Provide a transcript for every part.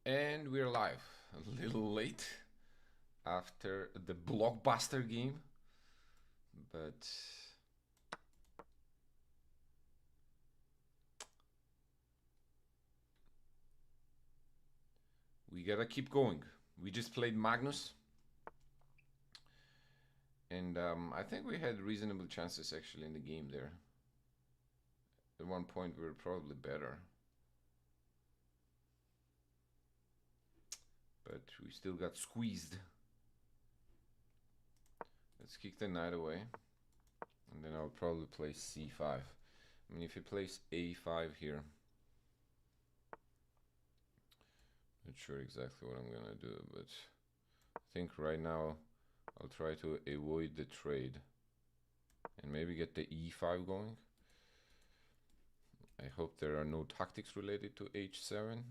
And we're live. A little late after the blockbuster game, but we gotta keep going. We just played Magnus, and I think we had reasonable chances actually in the game there. At one point, we were probably better, but we still got squeezed. Let's kick the knight away, and then I'll probably play c5. I mean, if he plays a5 here, not sure exactly what I'm gonna do, but I think right now I'll try to avoid the trade and maybe get the e5 going. I hope there are no tactics related to h7.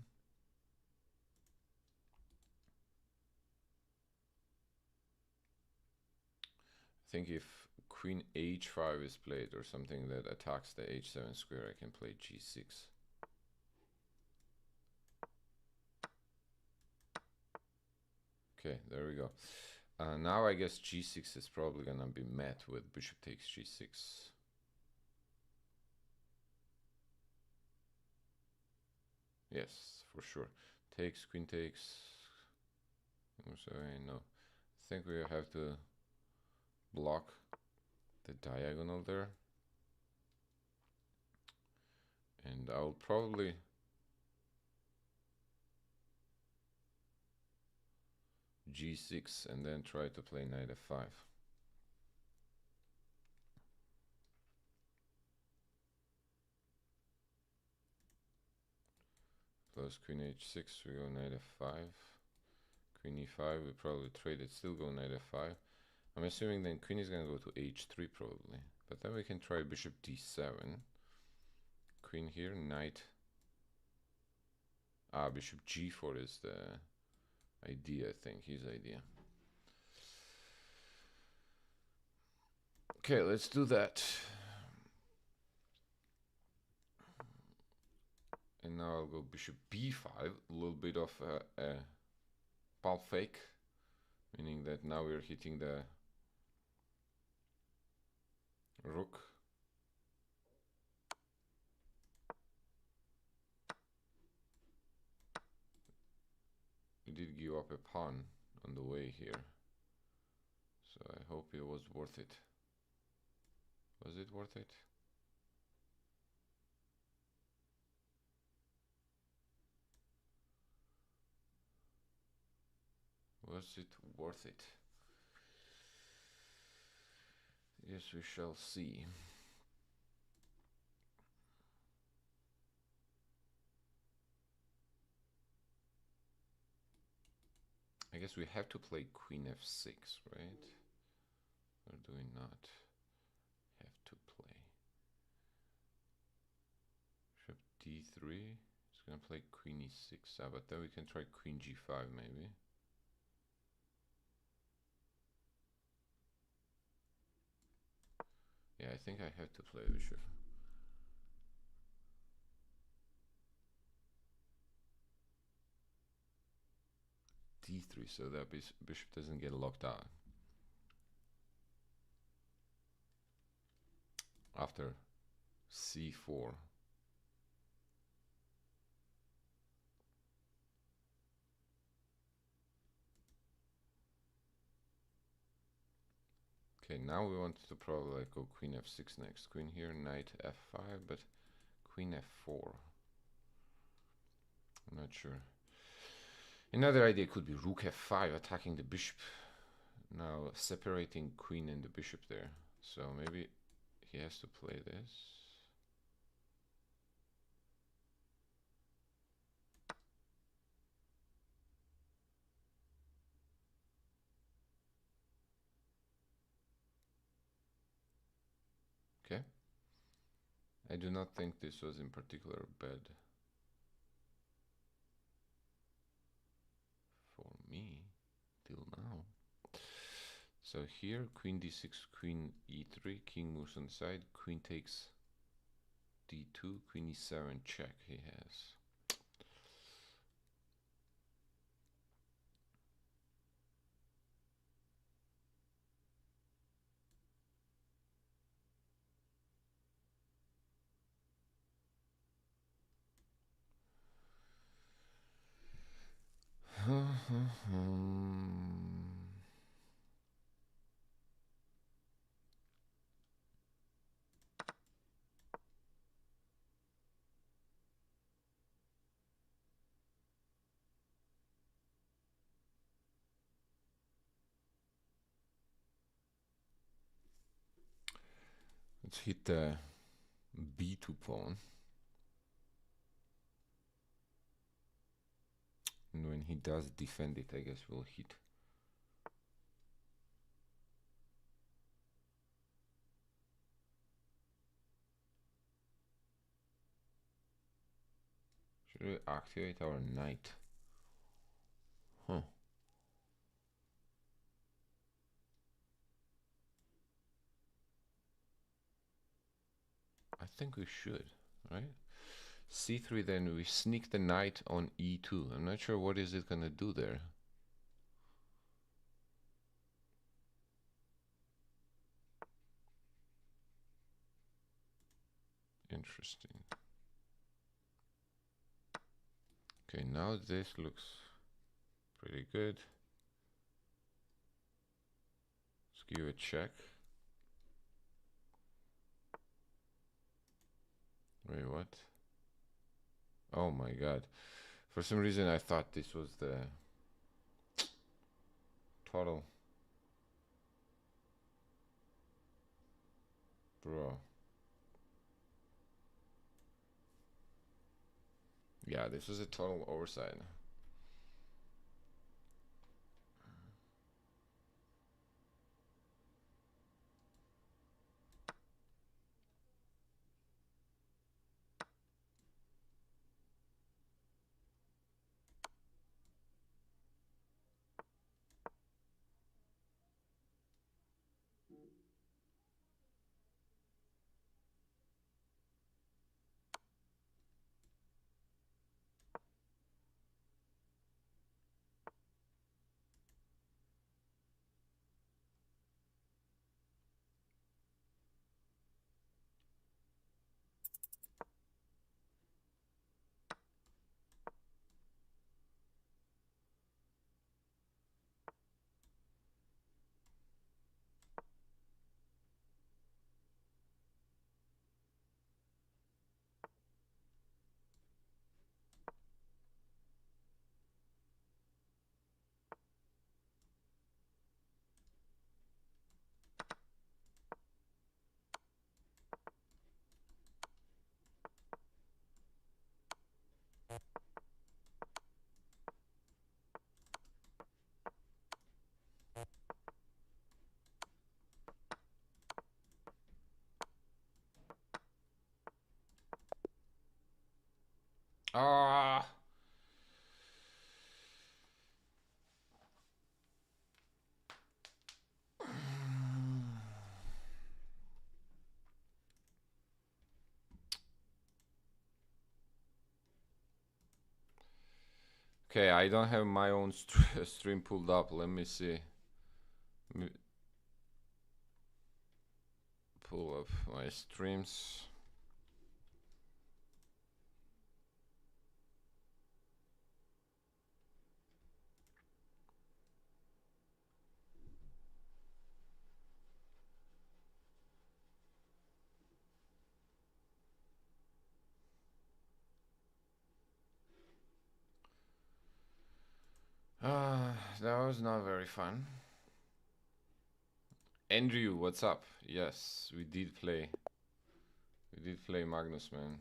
I think if queen h5 is played or something that attacks the h7 square, I can play g6. Okay, there we go. Now I guess g6 is probably gonna be met with bishop takes g6. Yes, for sure. Takes, queen takes. I'm sorry, no. I think we have to block the diagonal there. And I'll probably g6 and then try to play knight f5. Plus queen h6, we go knight f5. Queen e5, we probably trade it, still go knight f5. I'm assuming then queen is going to go to h3 probably. But then we can try bishop d7. Queen here, knight. Bishop g4 is the idea, I think, his idea. Okay, let's do that. And now I'll go bishop b5, a little bit of a pulp fake, meaning that now we're hitting the rook. We did give up a pawn on the way here, so I hope it was worth it. Was it worth it? Was it worth it? Yes, we shall see. I guess we have to play queen f6, right? Or do we not have to play? Bishop d3. It's gonna play queen e6, but then we can try queen g5 maybe. Yeah, I think I have to play bishop. d3, so that bishop doesn't get locked out. After c4. Okay, now we want to probably go queen f6 next. Queen here, knight f5, but queen f4. I'm not sure. Another idea could be rook f5, attacking the bishop. Now separating queen and the bishop there. So maybe he has to play this. Okay. I do not think this was in particular bad for me till now. So here, queen d6, queen e3, king moves on the side, queen takes d2, queen e7, check he has. Let's hit the b2 pawn. And when he does defend it, I guess we'll hit. Should we activate our knight? Huh. I think we should, right? c3, then we sneak the knight on e2. I'm not sure what is it gonna do there. Interesting. Okay, now this looks pretty good. Let's give a check. Wait, what? Oh my god. For some reason I thought this was the total. Bro. Yeah, this was a total oversight. Ah. Okay, I don't have my own stream pulled up. Let me see. Pull up my streams. That was not very fun. Andrew, what's up? Yes, we did play. We did play Magnus, man.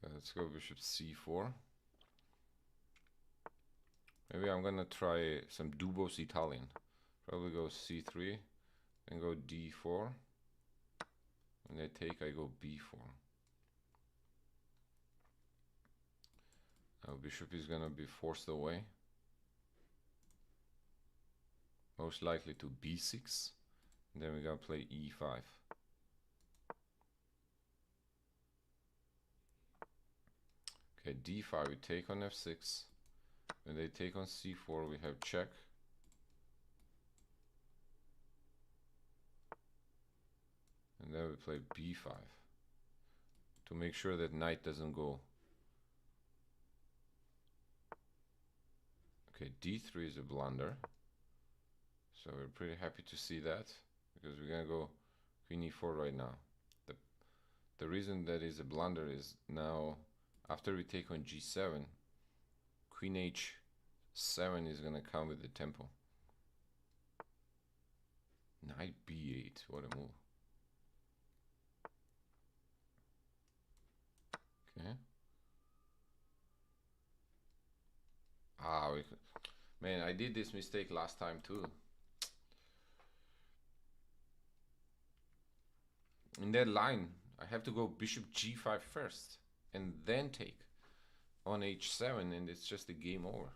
Okay, let's go bishop c4. Maybe I'm gonna try some Dubos Italian. Probably go c3 and go d4. When they take, I go b4. Now bishop is gonna be forced away. Most likely to b6. And then we're gonna play e5. Okay, d5, we take on f6. When they take on c4, we have check. And then we play b5 to make sure that knight doesn't go. Okay, d3 is a blunder. So we're pretty happy to see that, because we're gonna go queen e4 right now. The reason that is a blunder is now, after we take on g7, queen h7 is gonna come with the tempo. Knight b8, what a move. Okay. Man, I did this mistake last time too. In that line, I have to go bishop g5 first and then take on h7, and it's just a game over.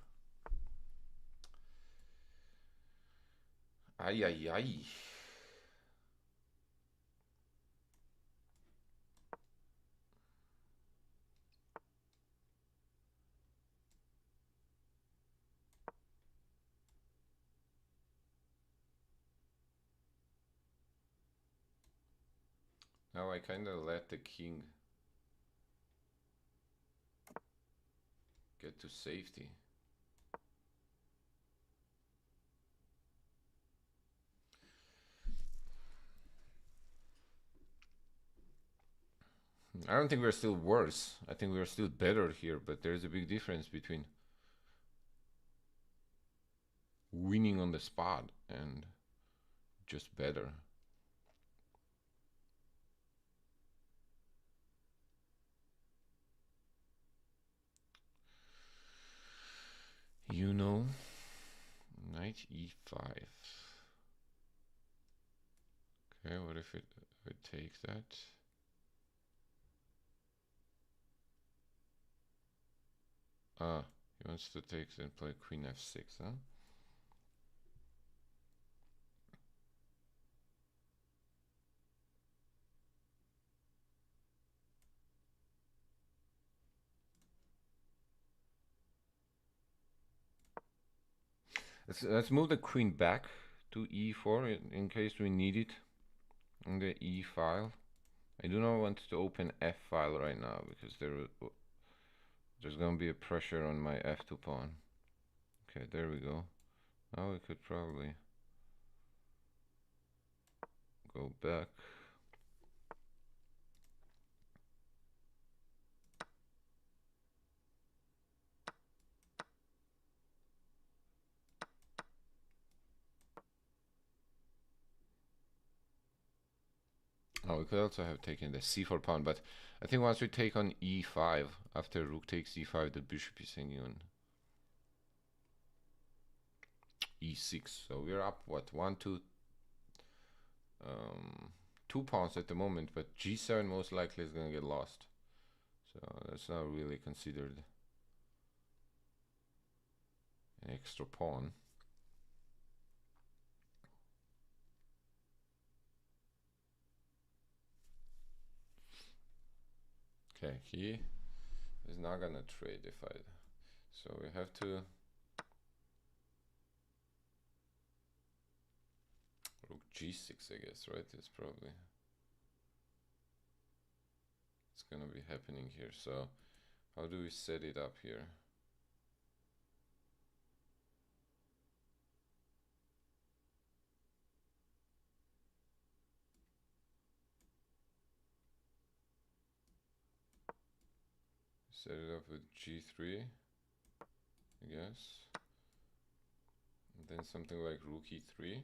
Ay, ay, ay. Now I kind of let the king get to safety. I don't think we're still worse. I think we're still better here, but there's a big difference between winning on the spot and just better. You know, knight e5. Okay, what if it takes that? Ah, he wants to take and play queen f6, huh? Let's move the queen back to e4 in case we need it in the e file. I do not want to open f file right now because there's gonna be a pressure on my f2 pawn. Okay, there we go. Now we could probably go back. Oh, we could also have taken the c4 pawn, but I think once we take on e5, after rook takes e5, the bishop is hanging on e6. So we're up, what, 2 pawns at the moment, but g7 most likely is going to get lost. So that's not really considered an extra pawn. Okay, he is not going to trade if I... So we have to... Rook g6, I guess, right? It's probably... It's going to be happening here. So how do we set it up here? Set it up with g3, I guess. And then something like rook e3.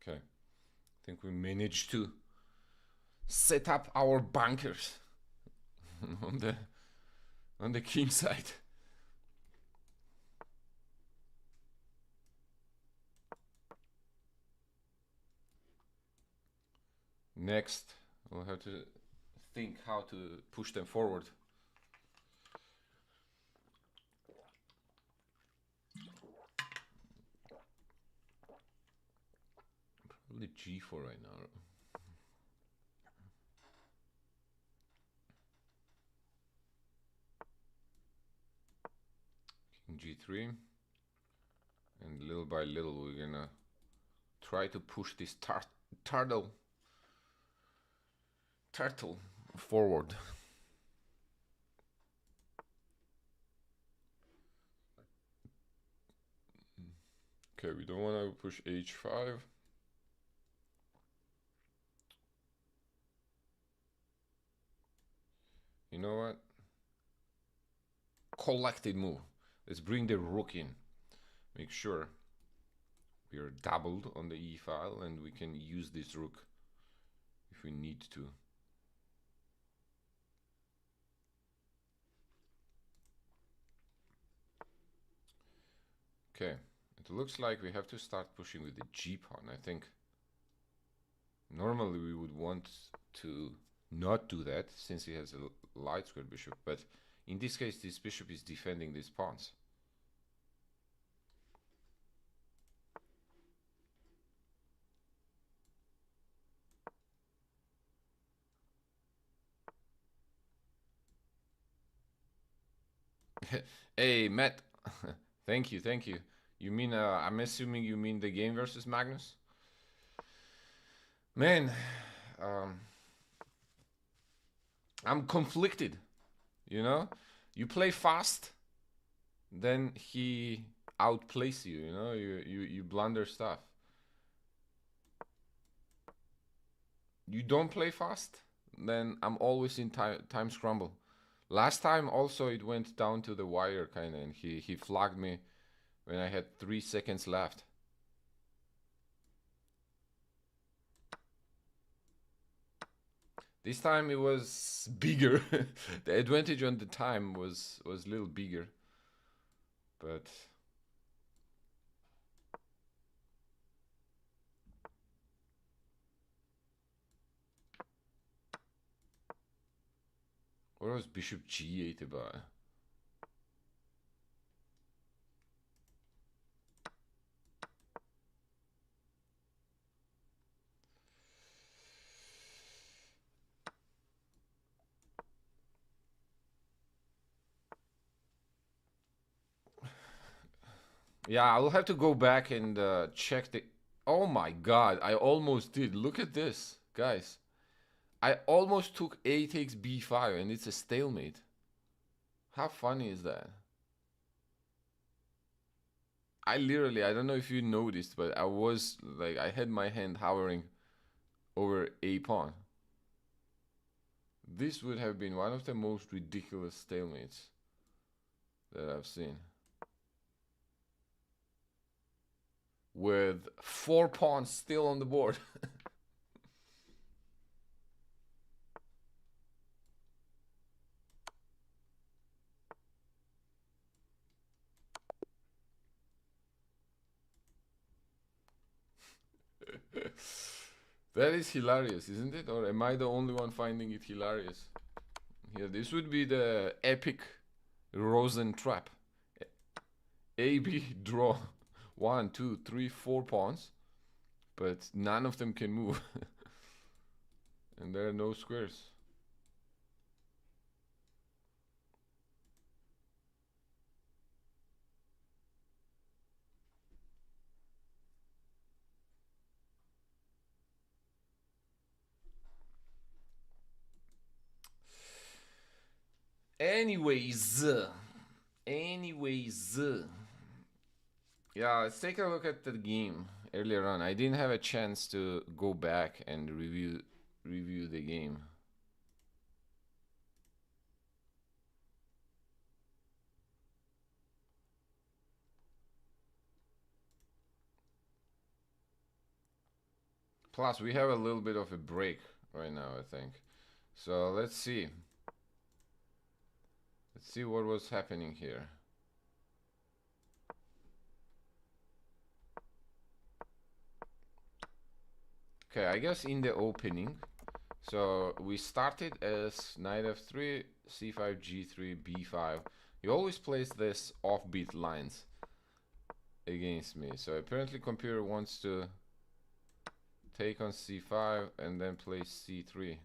Okay, I think we managed to set up our bunkers on the king side. Next, we'll have to think how to push them forward. Probably g4 right now. King g3. And little by little we're gonna try to push this turtle forward. Okay, we don't want to push h5. You know what? Collected move. Let's bring the rook in. Make sure we are doubled on the e file and we can use this rook if we need to. Okay, it looks like we have to start pushing with the g pawn. I think normally we would want to not do that since he has a light square bishop, but in this case this bishop is defending these pawns. Hey Matt, thank you. You mean I'm assuming you mean the game versus Magnus? Man, I'm conflicted, you know? You play fast, then he outplays you, you know? You blunder stuff. You don't play fast, then I'm always in time scramble. Last time also it went down to the wire kinda, and he flagged me when I had 3 seconds left. This time it was bigger. The advantage on the time was a little bigger. But what was bishop g8 about? Yeah, I'll have to go back and check the... Oh my god, I almost did. Look at this, guys. I almost took a takes b5 and it's a stalemate. How funny is that? I don't know if you noticed, but I was like, I had my hand hovering over a pawn. This would have been one of the most ridiculous stalemates that I've seen. With 4 pawns still on the board. That is hilarious, isn't it? Or am I the only one finding it hilarious? Here, this would be the epic Rosen trap. A, B, draw 1, 2, 3, 4 pawns, but none of them can move. And there are no squares. Anyways, yeah, let's take a look at the game earlier on. I didn't have a chance to go back and review the game. Plus, we have a little bit of a break right now, I think. So let's see. Let's see what was happening here. Okay, I guess in the opening So we started as knight f3, c5, g3, b5. He always plays this offbeat lines against me. So apparently computer wants to take on c5 and then play c3.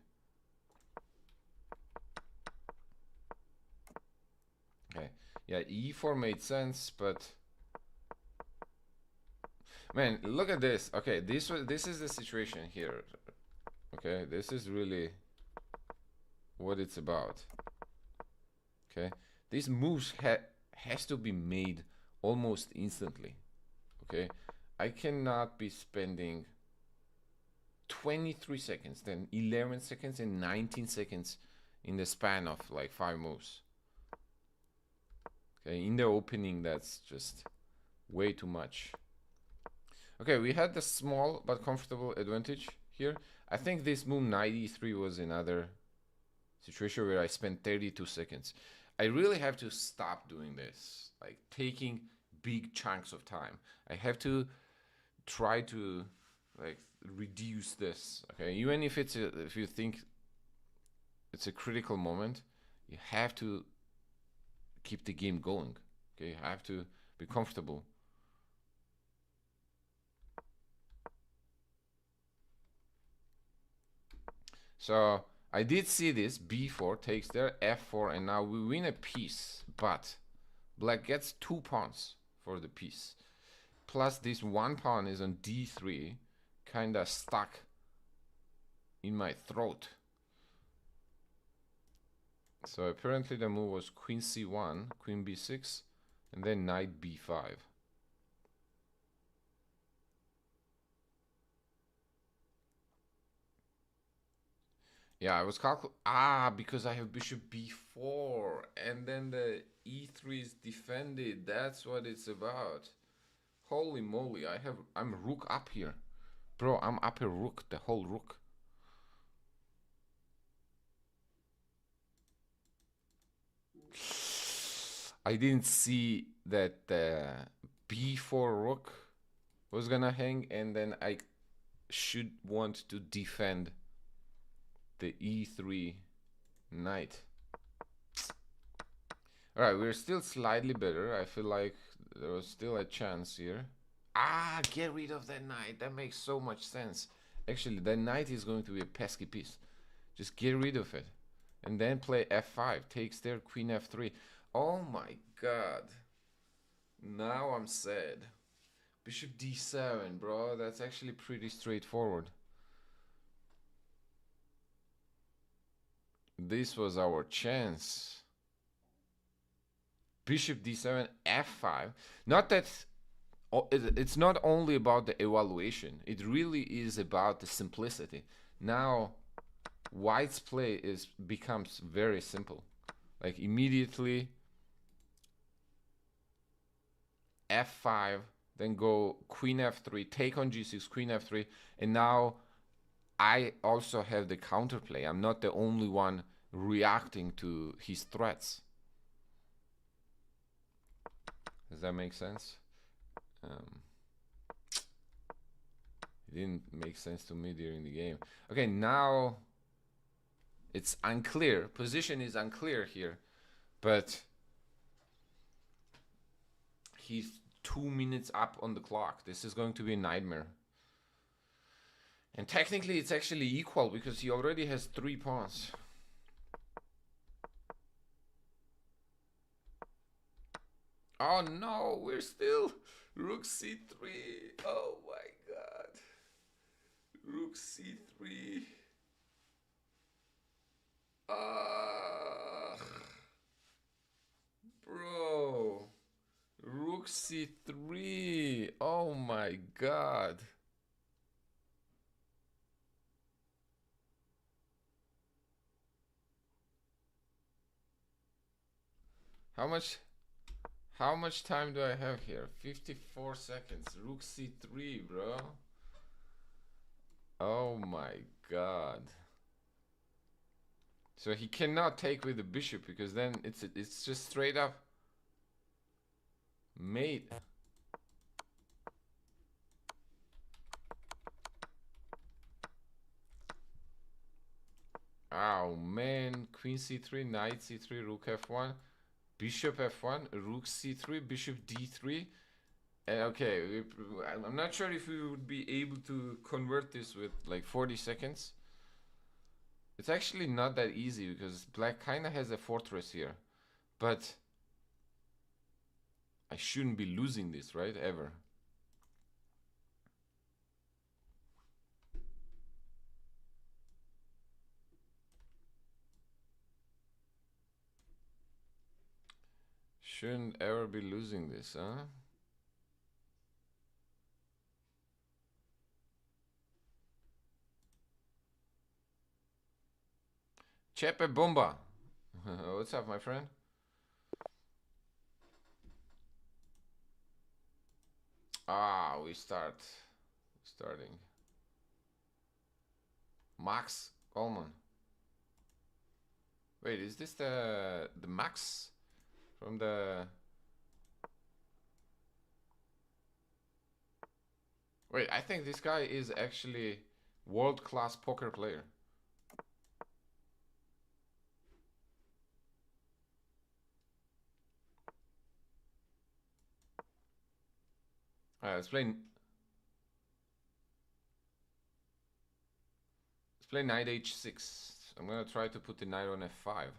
Okay, yeah, e4 made sense, but man, look at this. Okay, this is the situation here. Okay, this is really what it's about. Okay, these moves has to be made almost instantly. Okay, I cannot be spending 23 seconds, then 11 seconds, and 19 seconds in the span of like 5 moves. Okay, in the opening, that's just way too much. Okay, we had the small but comfortable advantage here. I think this move knight e3 was another situation where I spent 32 seconds. I really have to stop doing this, like taking big chunks of time. I have to try to like reduce this. Okay, even if it's if you think it's a critical moment, you have to keep the game going. Okay, you have to be comfortable. So I did see this. b4 takes there, f4, and now we win a piece. But black gets 2 pawns for the piece. Plus this 1 pawn is on d3, kinda stuck in my throat. So apparently the move was queen c1, queen b6, and then knight b5. Yeah, I was because I have bishop b4 and then the e3 is defended. That's what it's about. Holy moly, I'm rook up here. Bro, I'm up a rook, the whole rook. I didn't see that the b4 rook was gonna hang, and then I should want to defend the e3 knight. Alright, we're still slightly better. I feel like there was still a chance here. Get rid of that knight. That makes so much sense. Actually, that knight is going to be a pesky piece. Just get rid of it. And then play f5. Takes there, queen f3. Oh my god. Now I'm sad. Bishop d7, bro. That's actually pretty straightforward. This was our chance. Bishop d7, f5. Not that it's not only about the evaluation. It really is about the simplicity. Now, white's play becomes very simple. Like immediately f5, then go queen f3, take on g6, queen f3, and now I also have the counterplay. I'm not the only one reacting to his threats. Does that make sense? It didn't make sense to me during the game. Okay, now it's unclear. Position is unclear here, but he's 2 minutes up on the clock. This is going to be a nightmare. And technically it's actually equal because he already has 3 pawns. Oh no, we're still rook c3. Oh my god. Rook c3. Bro. Rook c3. Oh my god. How much time do I have here? 54 seconds. Rook c3, bro. Oh my god. So he cannot take with the bishop because then it's just straight up mate. Oh man, queen c3, knight c3, rook f1, bishop f1, rook c3, bishop d3. Okay, I'm not sure if we would be able to convert this with like 40 seconds. It's actually not that easy because black kind of has a fortress here. But I shouldn't be losing this, right? Ever. Shouldn't ever be losing this, huh? Chepe Bomba. What's up, my friend? Ah, starting. Max Coleman. Wait, is this the Max from the? Wait, I think this guy is actually world-class poker player. Let's play knight h6. I'm gonna try to put the knight on f5.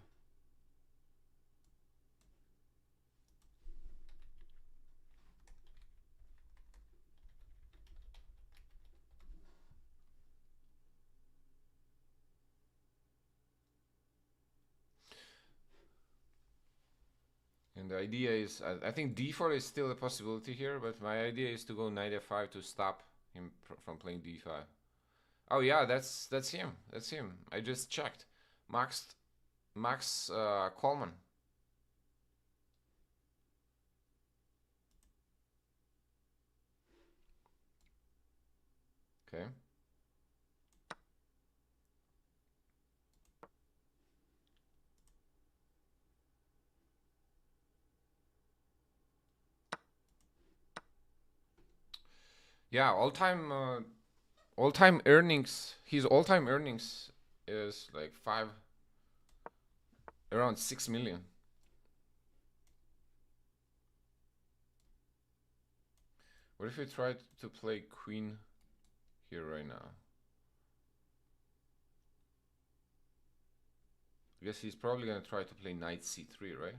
And the idea is, I think d4 is still a possibility here, but my idea is to go knight f5 to stop him from playing d5. Oh yeah, that's him. That's him. I just checked. Max Coleman. Okay. Yeah, all-time earnings. His all-time earnings is like around 6 million. What if we try to play queen here right now? I guess he's probably gonna try to play knight c3, right?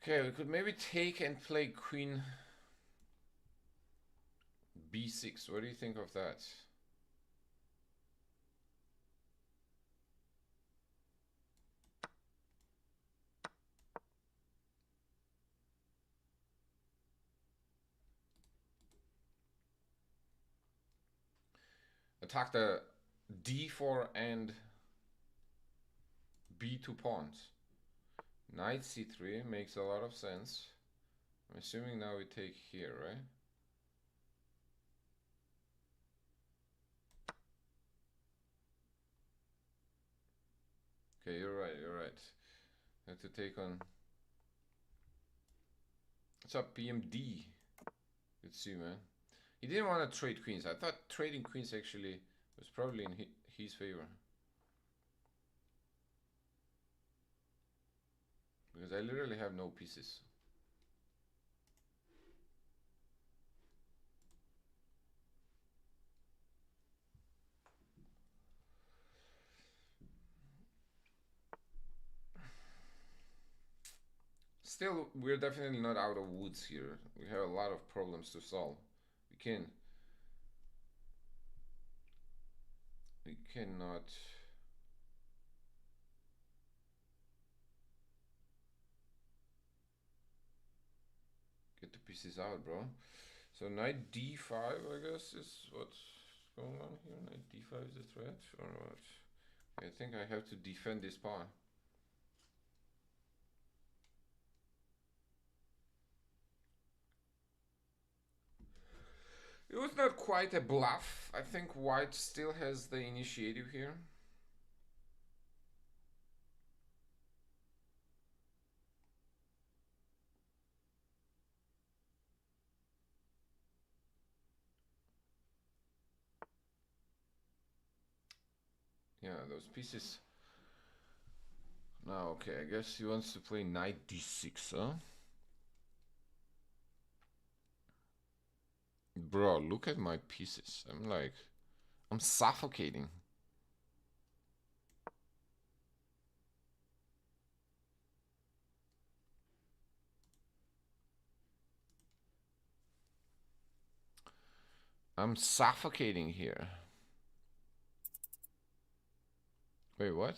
Okay, we could maybe take and play queen b6. What do you think of that? Attack the d4 and b2 pawns. Knight c3 makes a lot of sense. I'm assuming now we take here, right? Okay, you're right, you're right. I have to take on... What's up, PMD? Good to see you, man. He didn't want to trade queens. I thought trading queens actually was probably in his favor. Because I literally have no pieces. Still, we're definitely not out of woods here. We have a lot of problems to solve. We cannot... get the pieces out, bro. So knight d5, I guess, is what's going on here. Knight d5 is a threat or what? I think I have to defend this pawn. It was not quite a bluff. I think white still has the initiative here. Yeah, those pieces. Now, okay, I guess he wants to play knight d6, huh? Bro, look at my pieces. I'm suffocating. I'm suffocating here. Wait, what?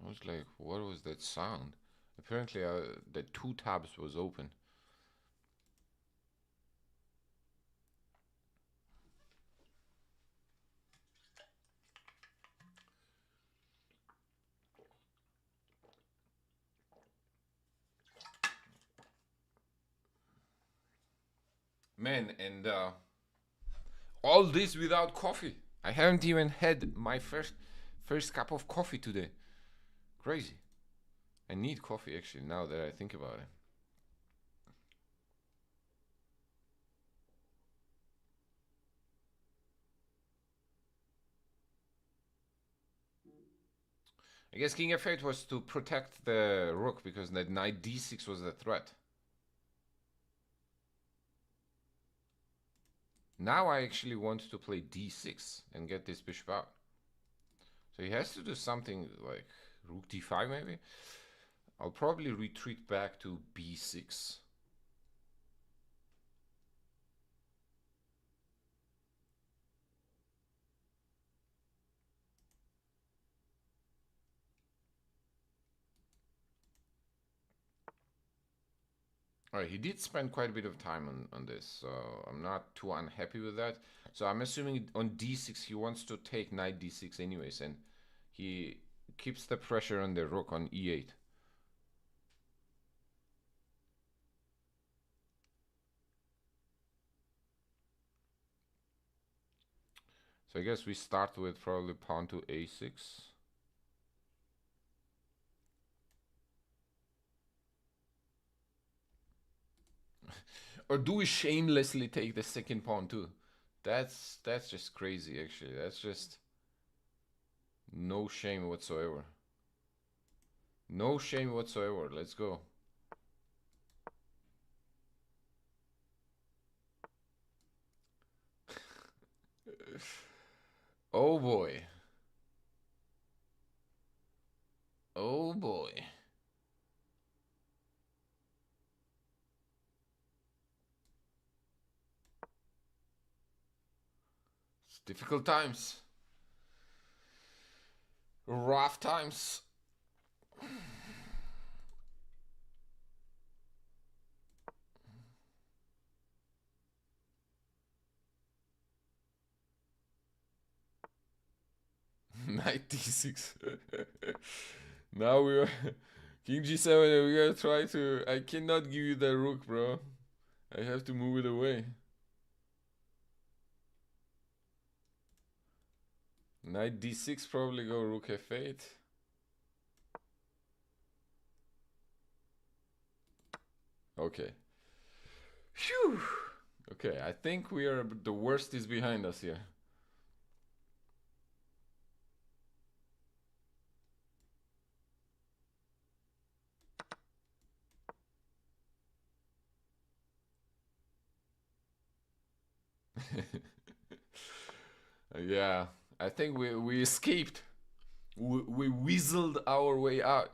I was like, what was that sound? Apparently, the 2 tabs was open. Man, and all this without coffee. I haven't even had my first cup of coffee today. Crazy. I need coffee actually now that I think about it. I guess King F8 was to protect the rook because that knight d6 was the threat. Now I actually want to play d6 and get this bishop out. So he has to do something like rook d5 maybe. I'll probably retreat back to b6. Alright, he did spend quite a bit of time on this, so I'm not too unhappy with that. So I'm assuming on d6 he wants to take knight d6 anyways, and he keeps the pressure on the rook on e8. So I guess we start with probably pawn to a6. Or do we shamelessly take the second pawn too? That's just crazy actually. That's just no shame whatsoever. No shame whatsoever. Let's go. Oh boy. Oh boy. It's difficult times. Rough times. Knight d6. Now we're King g7 and we gotta try to. I cannot give you the rook, bro. I have to move it away. Knight d6 probably go rook f8. Okay. Phew. Okay, I think the worst is behind us here. Yeah, I think we escaped. We weaseled our way out.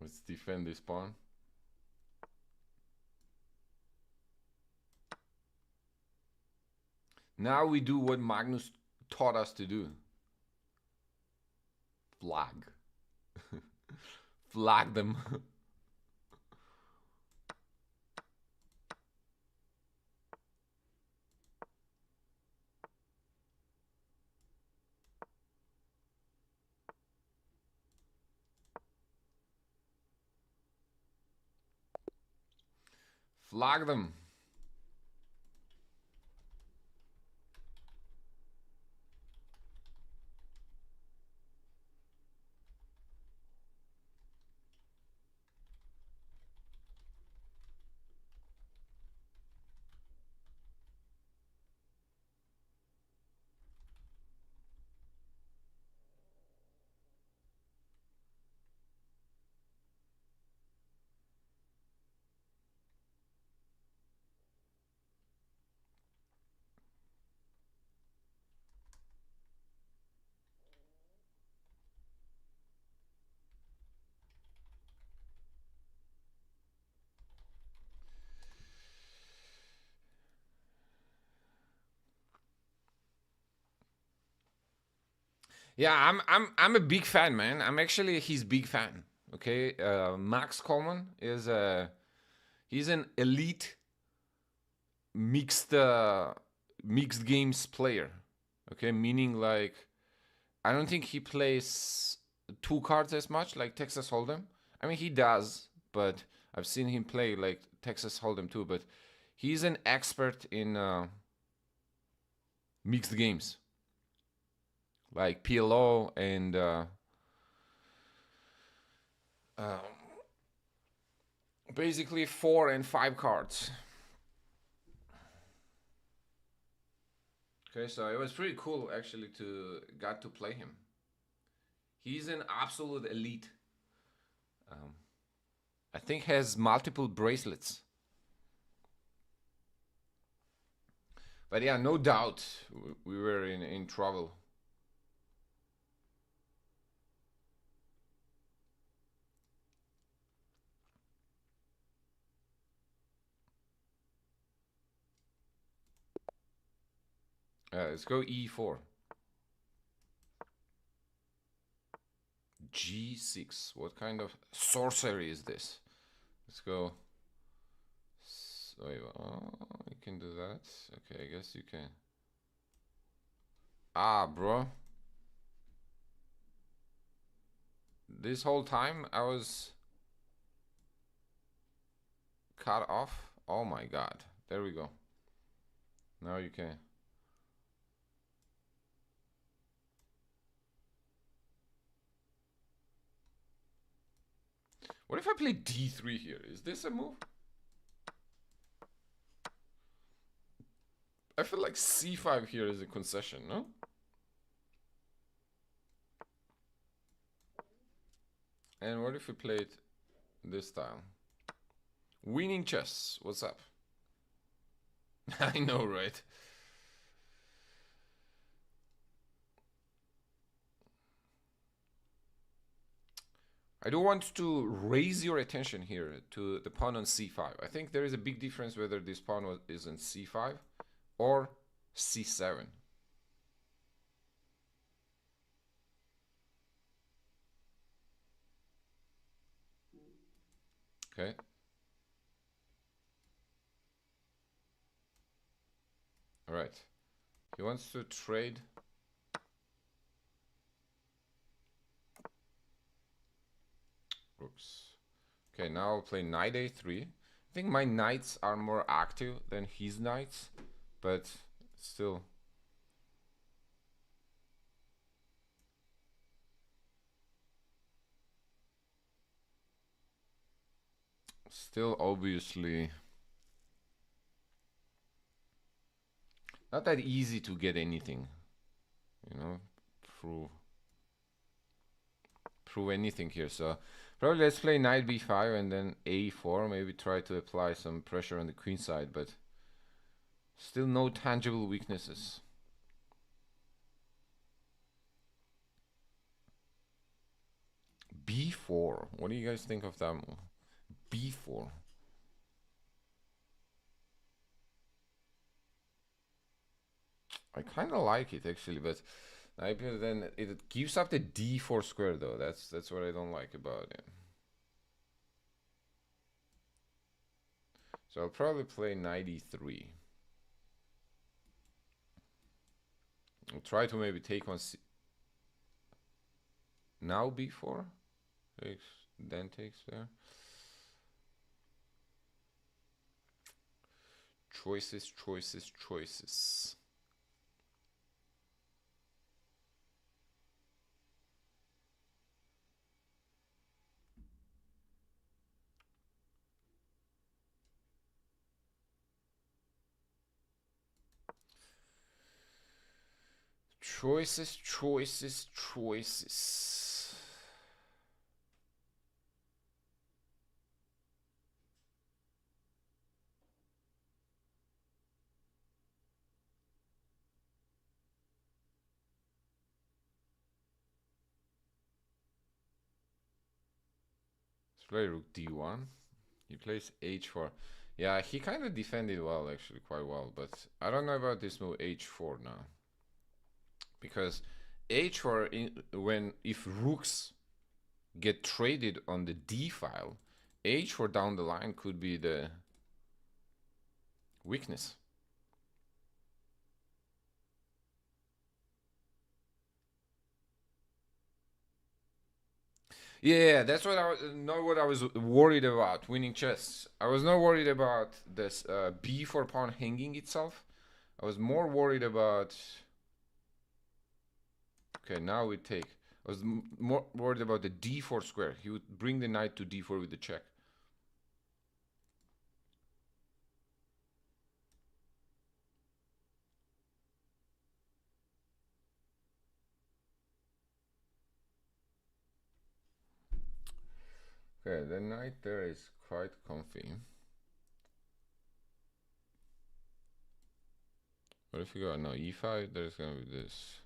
Let's defend this pawn. Now we do what Magnus taught us to do. Flag. Flag them. Flag them. Yeah, I'm a big fan, man. I'm actually his big fan. Okay, Max Coleman is he's an elite mixed mixed games player. Okay, meaning like I don't think he plays two cards as much like Texas Hold'em. I mean he does, but I've seen him play like Texas Hold'em too. But he's an expert in mixed games like PLO and uh, basically 4 and 5 cards. Okay, so it was pretty cool actually to got to play him. He's an absolute elite. Um, I think has multiple bracelets. But yeah, no doubt we were in trouble. Let's go E4. G6. What kind of sorcery is this? Let's go. Wait, oh, you can do that. Okay, I guess you can. Ah, bro. This whole time I was cut off. Oh my god. There we go. Now you can. What if I play D3 here? Is this a move? I feel like C5 here is a concession, no? And what if we played this style? Winning chess. What's up? I know, right? I do want to raise your attention here to the pawn on c5. I think there is a big difference whether this pawn is on c5 or c7. Okay. All right. He wants to trade. Oops. Okay, now I'll play knight a3. I think my knights are more active than his knights, but still. Still obviously not that easy to get anything, you know, prove anything here. So probably let's play knight b5 and then a4, maybe try to apply some pressure on the queen side, but still no tangible weaknesses. b4, what do you guys think of that move? b4. I kind of like it actually, but then it gives up the d4 square though. That's what I don't like about it. So I'll probably play knight e3. I'll try to maybe take on now b4 takes, then takes there. Choices, choices, choices. Choices, choices, choices. Let's play rook d1. He plays h4. Yeah, he kind of defended well, actually, quite well. But I don't know about this move h4 now. Because h4 when if rooks get traded on the d file, h4 down the line could be the weakness. Yeah, that's what I was not what I was worried about winning chess. I was not worried about this b4 pawn hanging itself. I was more worried about. Okay, now we take. I was more worried about the d4 square. He would bring the knight to d4 with the check. Okay, the knight there is quite comfy. What if we go now e5? There's gonna be this.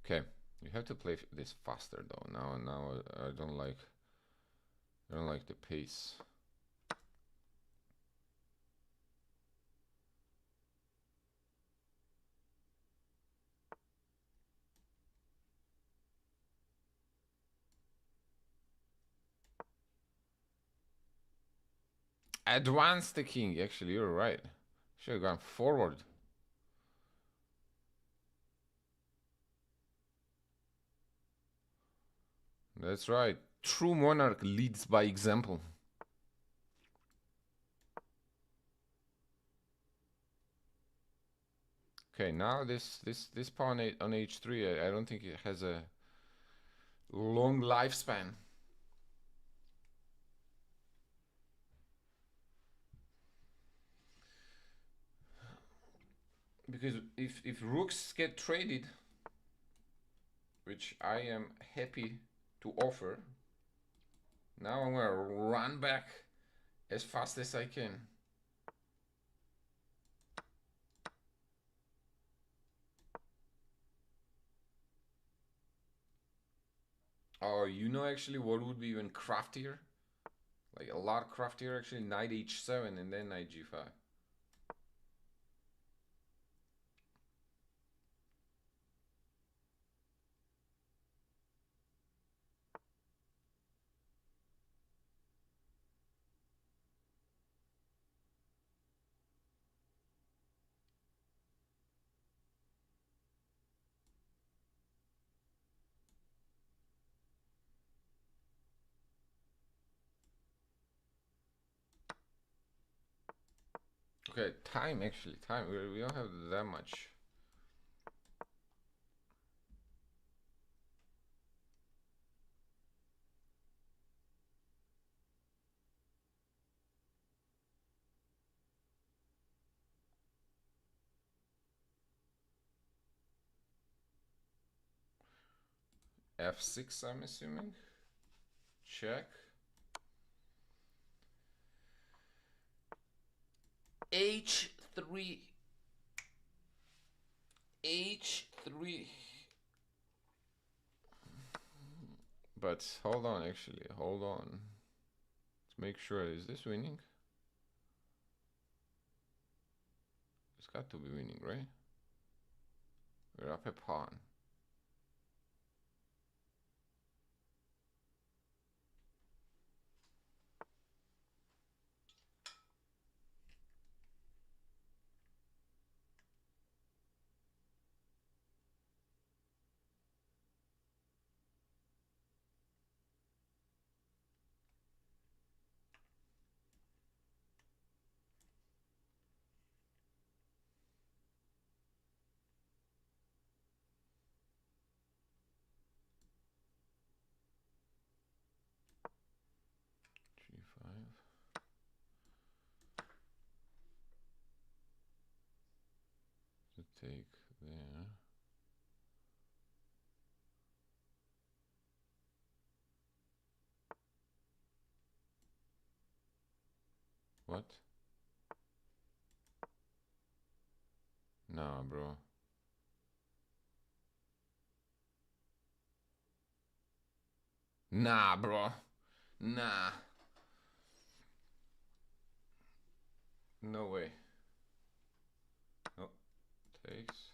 Okay, you have to play this faster though. Now I don't like. I don't like the pace. Advance the king. Actually, you're right. Should have gone forward. That's right. True monarch leads by example. Okay, now this pawn on h3, I don't think it has a long lifespan. Because if rooks get traded, which I am happy to offer, now I'm gonna run back as fast as I can. Oh, you know actually what would be even craftier? Like a lot craftier actually, knight h7 and then knight g5. Okay, time actually, time. We don't have that much. f6, I'm assuming. Check. h3. h3. But hold on, actually, hold on. Let's make sure. Is this winning? It's got to be winning, right? We're up a pawn. g5. To take there. What? Nah, bro. Nah, bro. Nah. No way. No. Takes.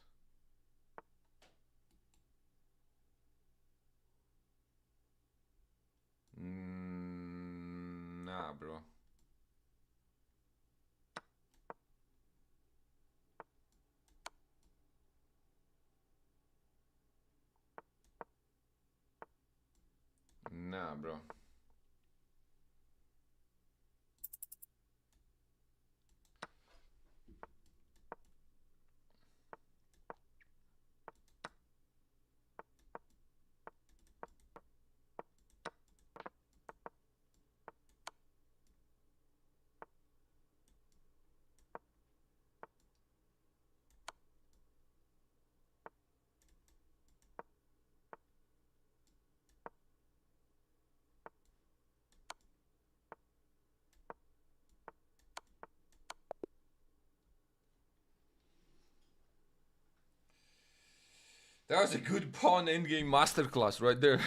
Nah, bro. Nah, bro. That was a good pawn endgame masterclass right there.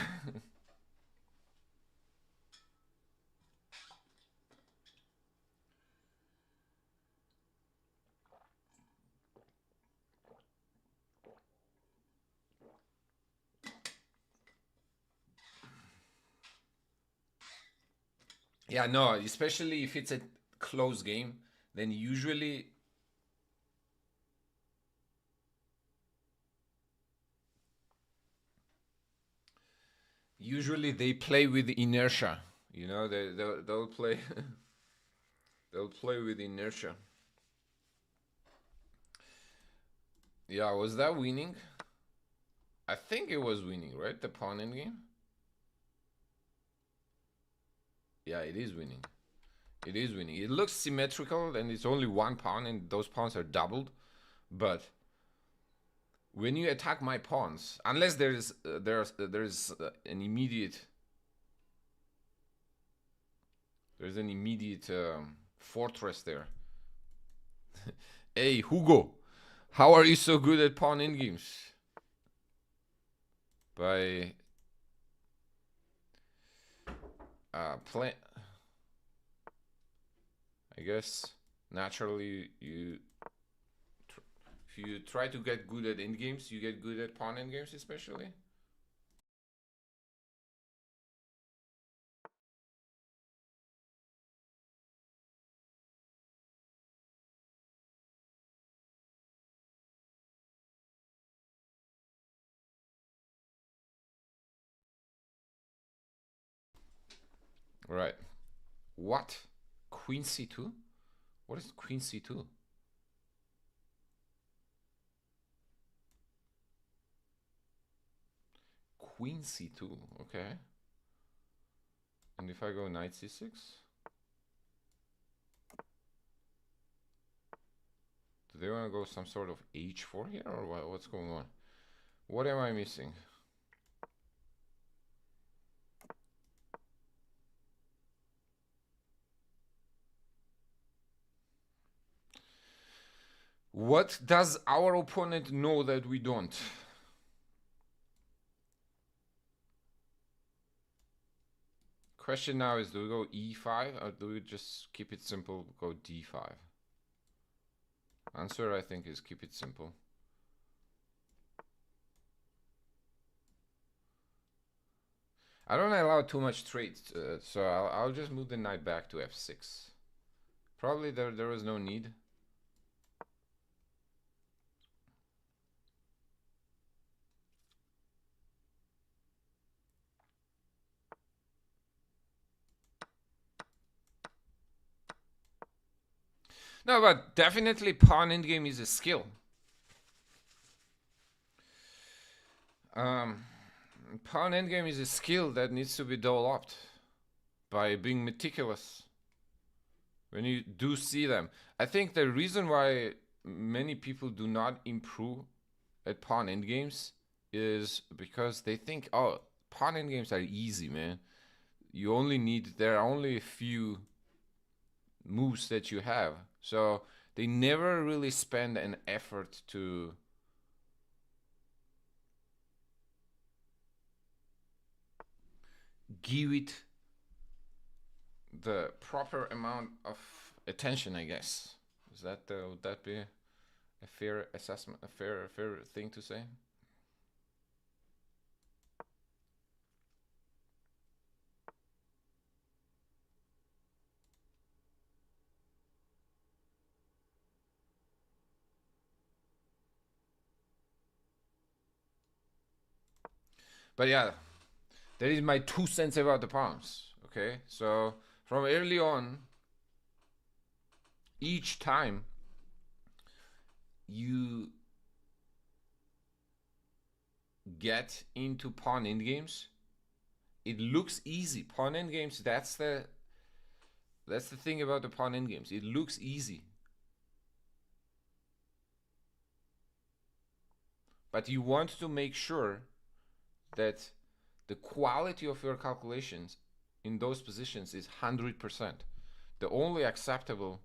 Yeah, no, especially if it's a close game, then usually they play with inertia. You know, they'll play they'll play with inertia. Yeah, was that winning? I think it was winning, right? The pawn in game. Yeah, it is winning. It is winning. It looks symmetrical, and it's only one pawn, and those pawns are doubled. But when you attack my pawns, unless there's an immediate fortress there. Hey, Hugo, how are you so good at pawn in games? By play, I guess naturally if you try to get good at end games, you get good at pawn end games, especially. Right. What? Queen c2? What is queen c2? Queen c2. Okay. And if I go knight c6? Do they want to go some sort of h4 here, or what? What's going on? What am I missing? What does our opponent know that we don't? Question now is, do we go e5 or do we just keep it simple, go d5? Answer, I think, is keep it simple. I don't allow too much trades, so I'll just move the knight back to f6. Probably there was no need. No, but definitely pawn endgame is a skill. Pawn endgame is a skill that needs to be developed by being meticulous when you do see them. I think the reason why many people do not improve at pawn endgames is because they think, oh, pawn endgames are easy, man. There are only a few moves that you have. So they never really spend an effort to give it the proper amount of attention, I guess. Is that would that be a fair assessment, a fair thing to say? But yeah, that is my 2 cents about the palms. Okay, so from early on, each time you get into pawn endgames, it looks easy. Pawn endgames, that's the thing about the pawn endgames. It looks easy. But you want to make sure that the quality of your calculations in those positions is 100%. The only acceptable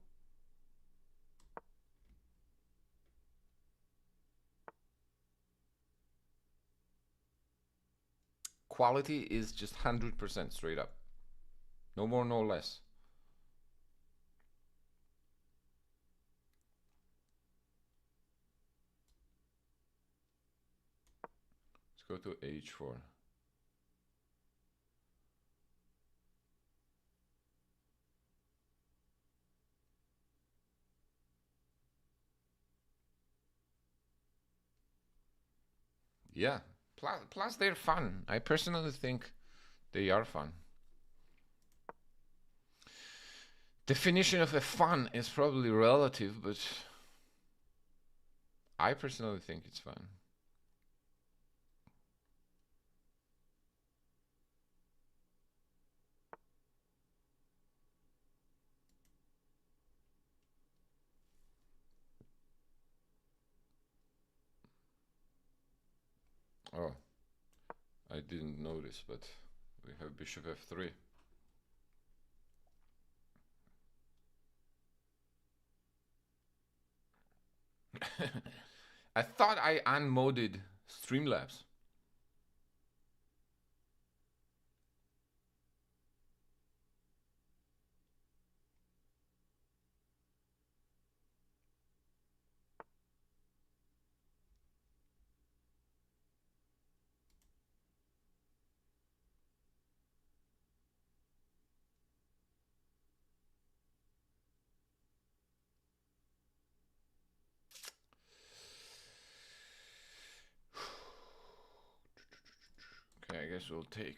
quality is just 100% straight up. No more, no less. Let's go to h4. Yeah, plus they're fun. I personally think they are fun. Definition of a fun is probably relative, but I personally think it's fun. Oh, I didn't notice, but we have bishop f3. I thought I unmoded Streamlabs. Okay, I guess we'll take.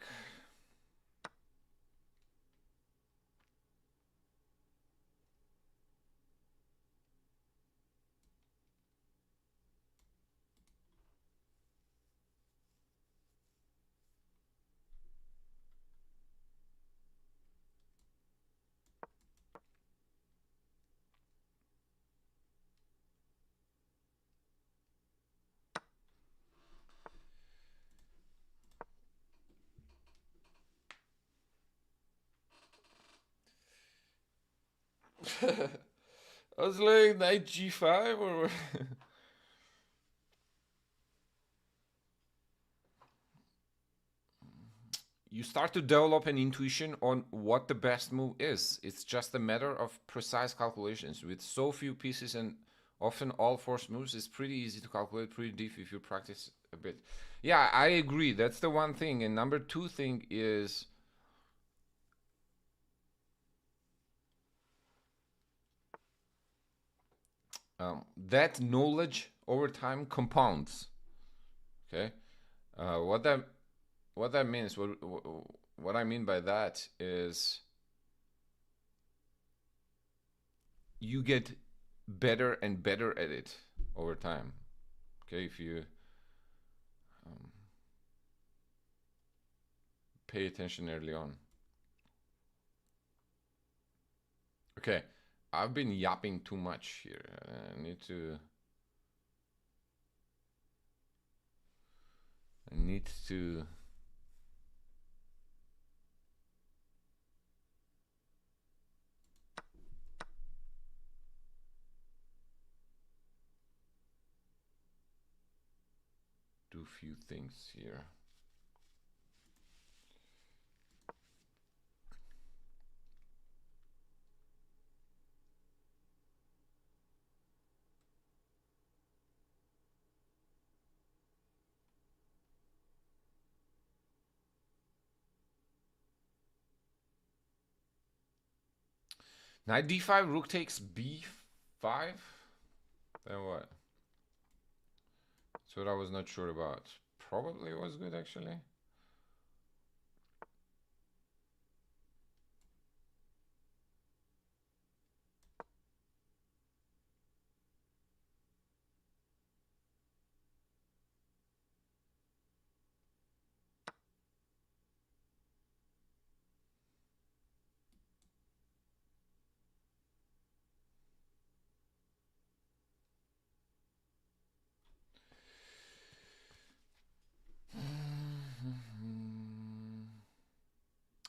I was like knight g5 or. You start to develop an intuition on what the best move is. It's just a matter of precise calculations. With so few pieces and often all forced moves, it's pretty easy to calculate pretty deep if you practice a bit. Yeah, I agree. That's the one thing. And number two thing is that knowledge over time compounds. Okay, uh, what that what that means, what I mean by that is you get better and better at it over time. Okay, if you um, pay attention early on. Okay, I've been yapping too much here. I need to. I need to. Do a few things here. Knight d5, rook takes b5. Then what? So what I was not sure about. Probably was good actually.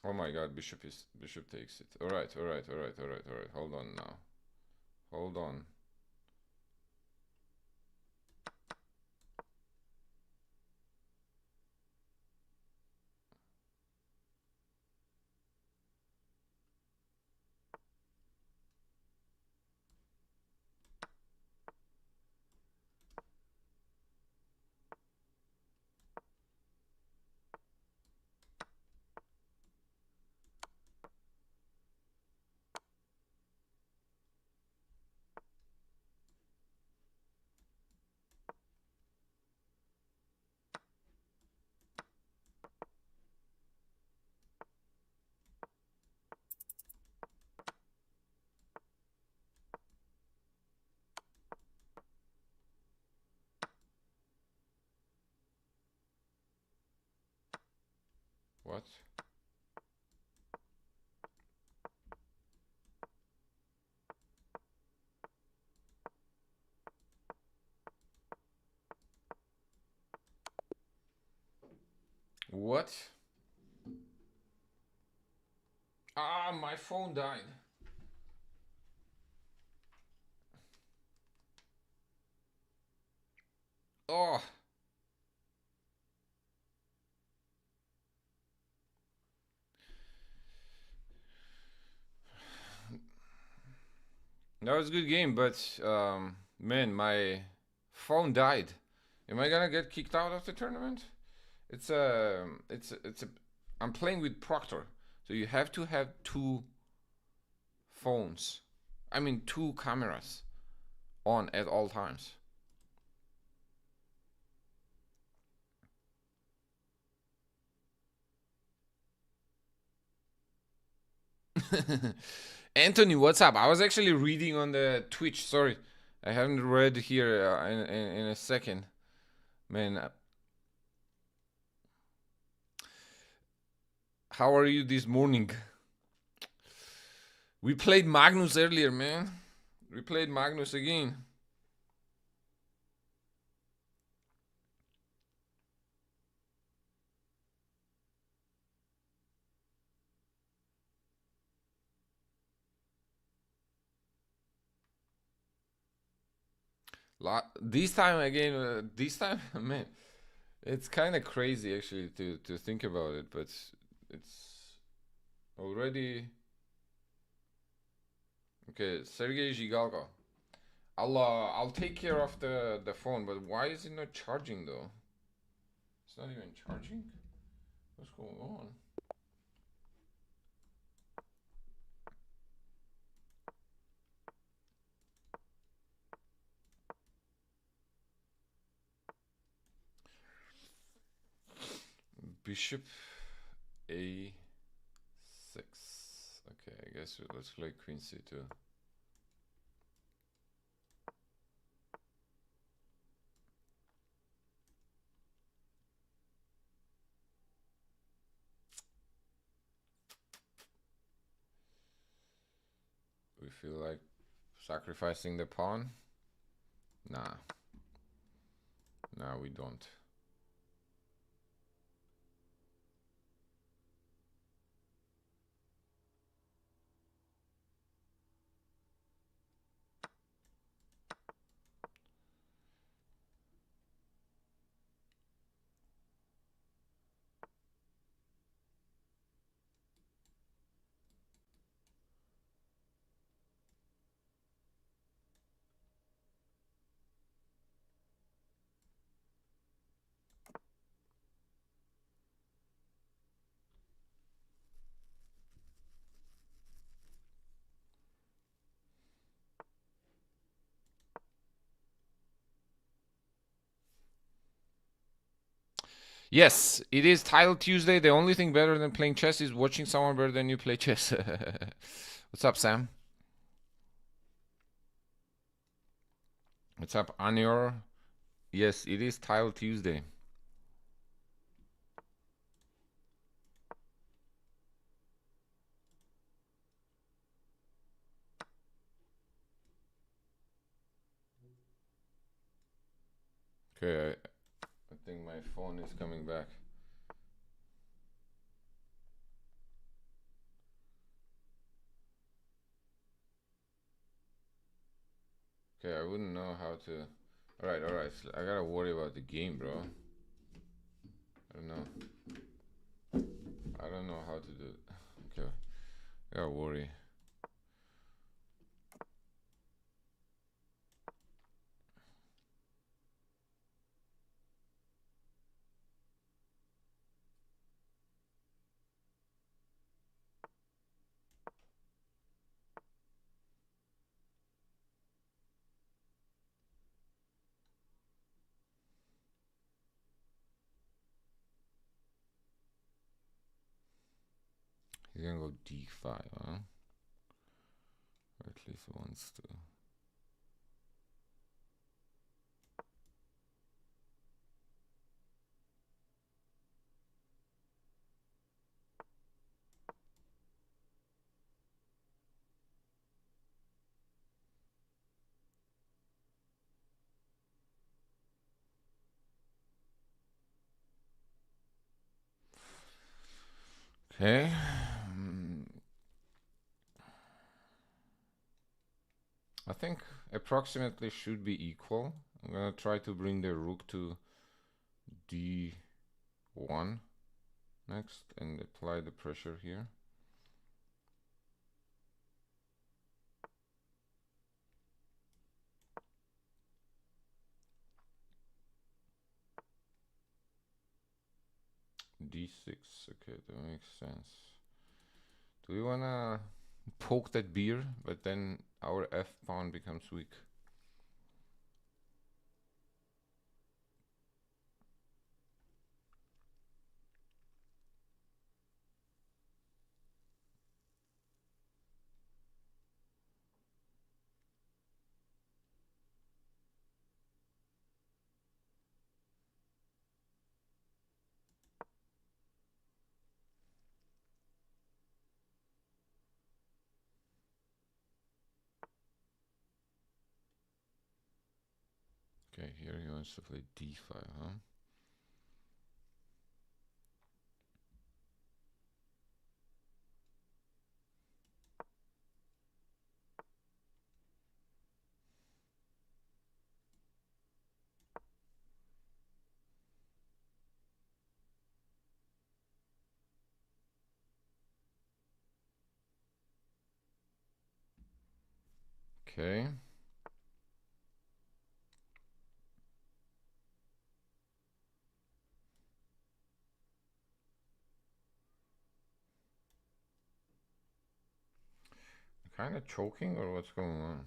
Oh my god, bishop takes it. Alright. Hold on now. Hold on. What? What? Ah, my phone died. Oh. That was a good game, but man, my phone died. Am I gonna get kicked out of the tournament? It's a, I'm playing with Proctor, so you have to have two phones. I mean, two cameras on at all times. Anthony, what's up? I was actually reading on the Twitch. Sorry, I haven't read here in a second. Man, how are you this morning? We played Magnus earlier, man. We played Magnus again. This time again, this time, man, it's kind of crazy actually to think about it, but it's already okay. Sergey Zhigalko. I'll take care of the phone, but why is it not charging though? It's not even charging. What's going on? Bishop A6. Okay, I guess let's play Queen C2. We feel like sacrificing the pawn? Nah. Nah, we don't. Yes, it is Title Tuesday. The only thing better than playing chess is watching someone better than you play chess. What's up, Sam? What's up, Anior? Yes, it is Title Tuesday. Okay, I think my phone is coming back. Okay, I wouldn't know how to. Alright, alright. I gotta worry about the game, bro. I don't know. I don't know how to do it. Okay, I gotta worry. He's gonna go d5, huh? Or at least wants to. Okay. I think approximately should be equal. I'm gonna try to bring the rook to d1 next and apply the pressure here. d6, okay, that makes sense. Do we wanna poke that beer, but then our f pawn becomes weak? Okay, here he wants to play d5, huh? Okay. Kind of choking or what's going on?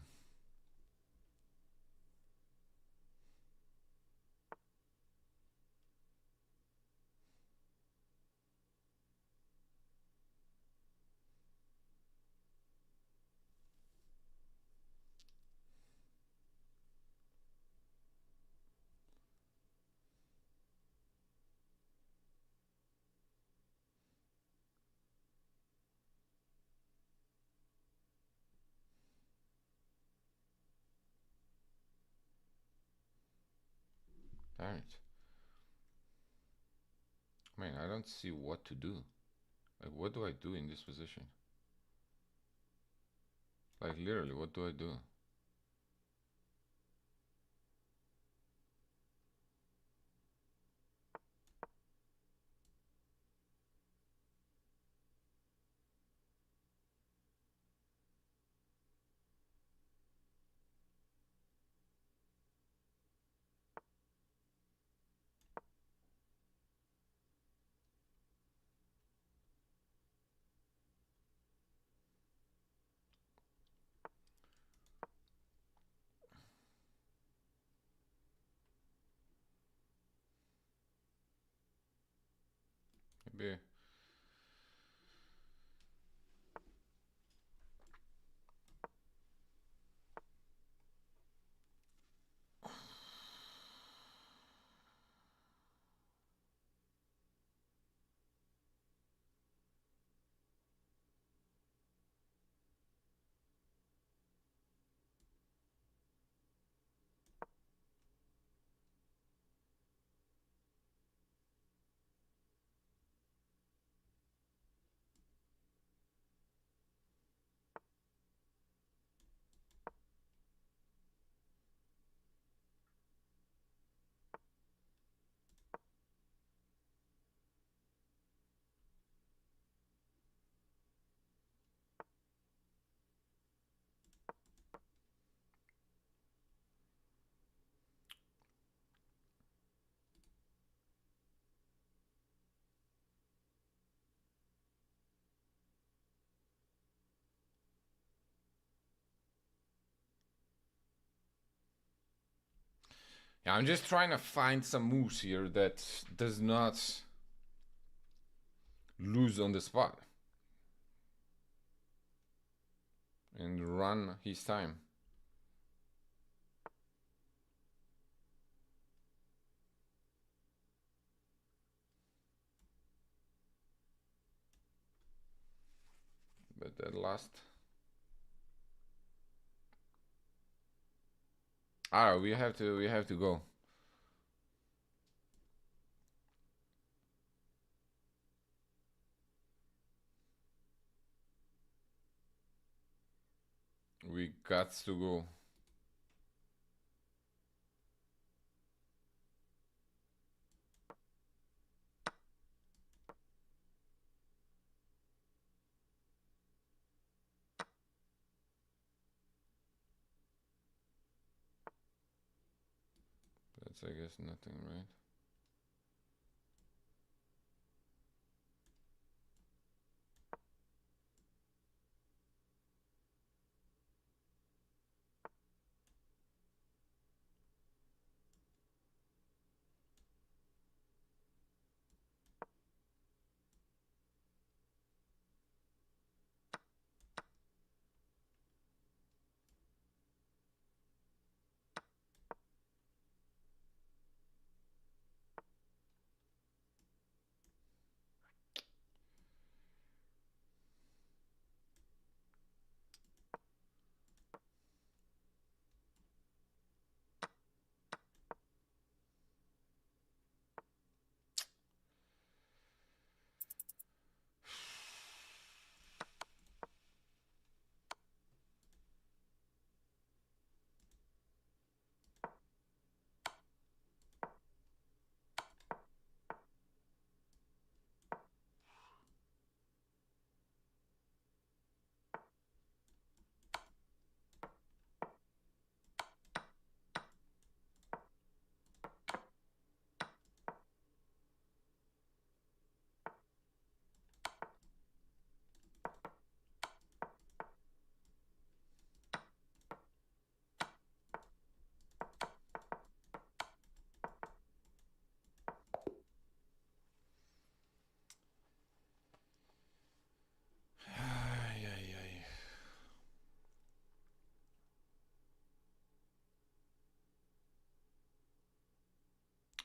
Damn it. Man, I don't see what to do. Like, what do I do in this position? Like, literally, what do I do? be. Yeah, I'm just trying to find some moves here that does not lose on the spot and run his time. But that last... we have to go. We got to go. That's, I guess, nothing, right?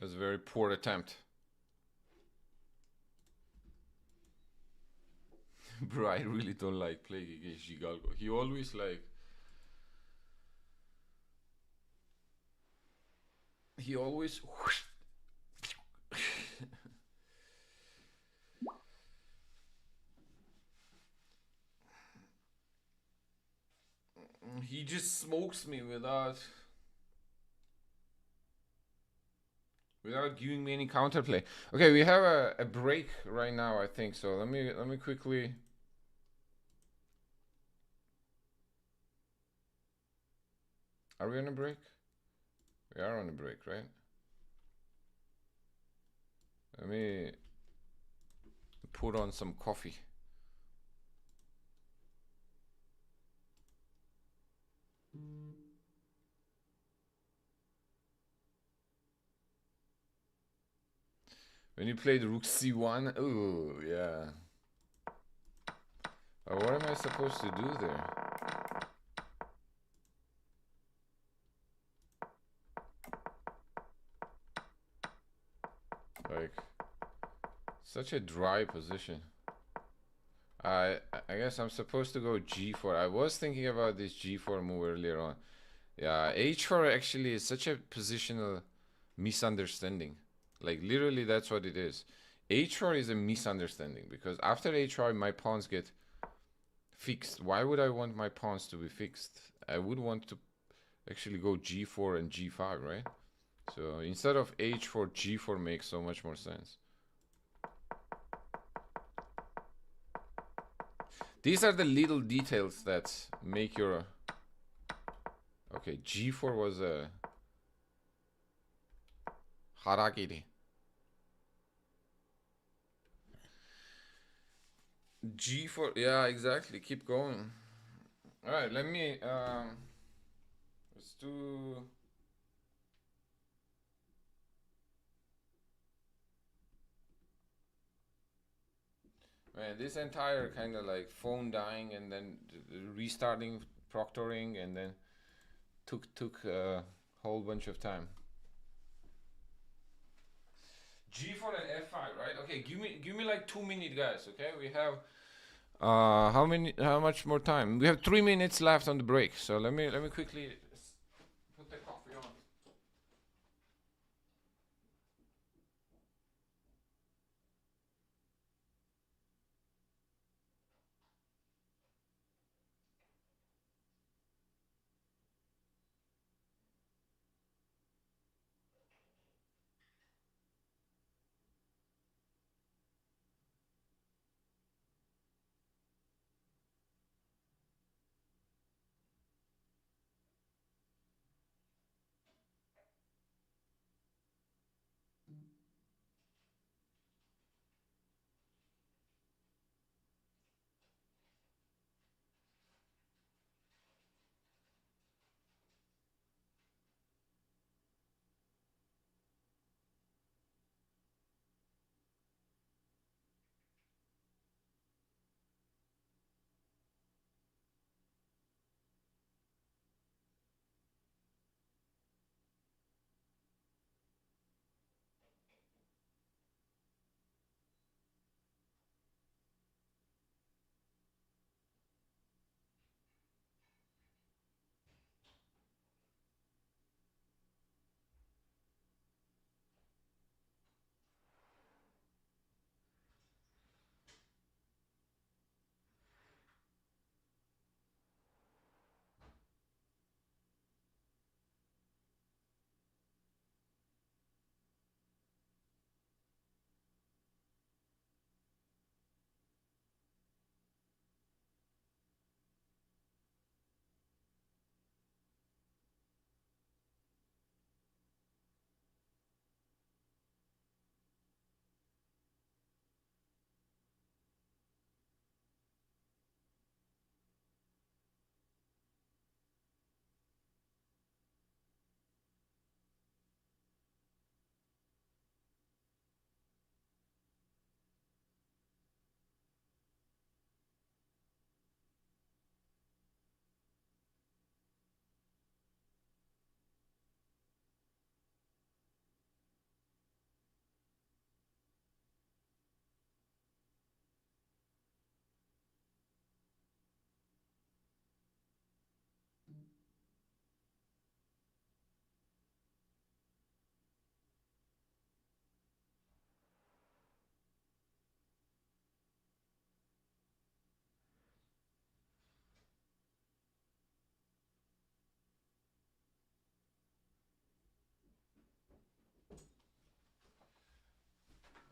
It was a very poor attempt. Bro, I really don't like playing against Gigalgo. He always like... He always... He just smokes me without giving me any counterplay. Okay, we have a break right now, I think so. Let me quickly... Are we on a break? We are on a break, right? Let me put on some coffee. When you played rook c1, oh yeah. What am I supposed to do there? Like, such a dry position. I guess I'm supposed to go g4. I was thinking about this g4 move earlier on. Yeah, h4 actually is such a positional misunderstanding. Like, literally, that's what it is. h4 is a misunderstanding because after h4, my pawns get fixed. Why would I want my pawns to be fixed? I would want to actually go g4 and g5, right? So instead of h4, g4 makes so much more sense. These are the little details that make your... Okay, g4 was a... Harakiri. g4, yeah, exactly. Keep going. Alright, let me... let's do... Man, this entire kind of like phone dying and then restarting, proctoring, and then took a whole bunch of time. G4 and F5, right? Okay, give me like 2 minutes, guys. Okay, we have how much more time? We have 3 minutes left on the break, so let me quickly put the coffee on.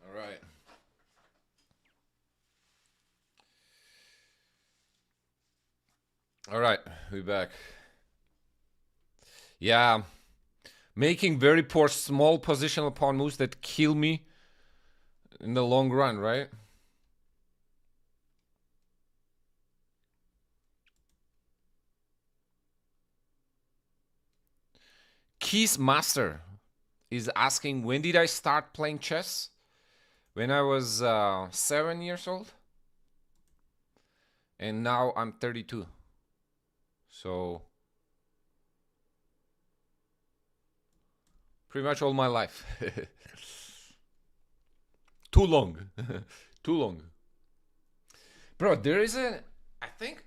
All right. All right, we're back. Yeah, making very poor small positional pawn moves that kill me in the long run, right? Keys Master is asking, when did I start playing chess? When I was 7 years old, and now I'm 32. So pretty much all my life. Too long. Too long. Bro, there is I think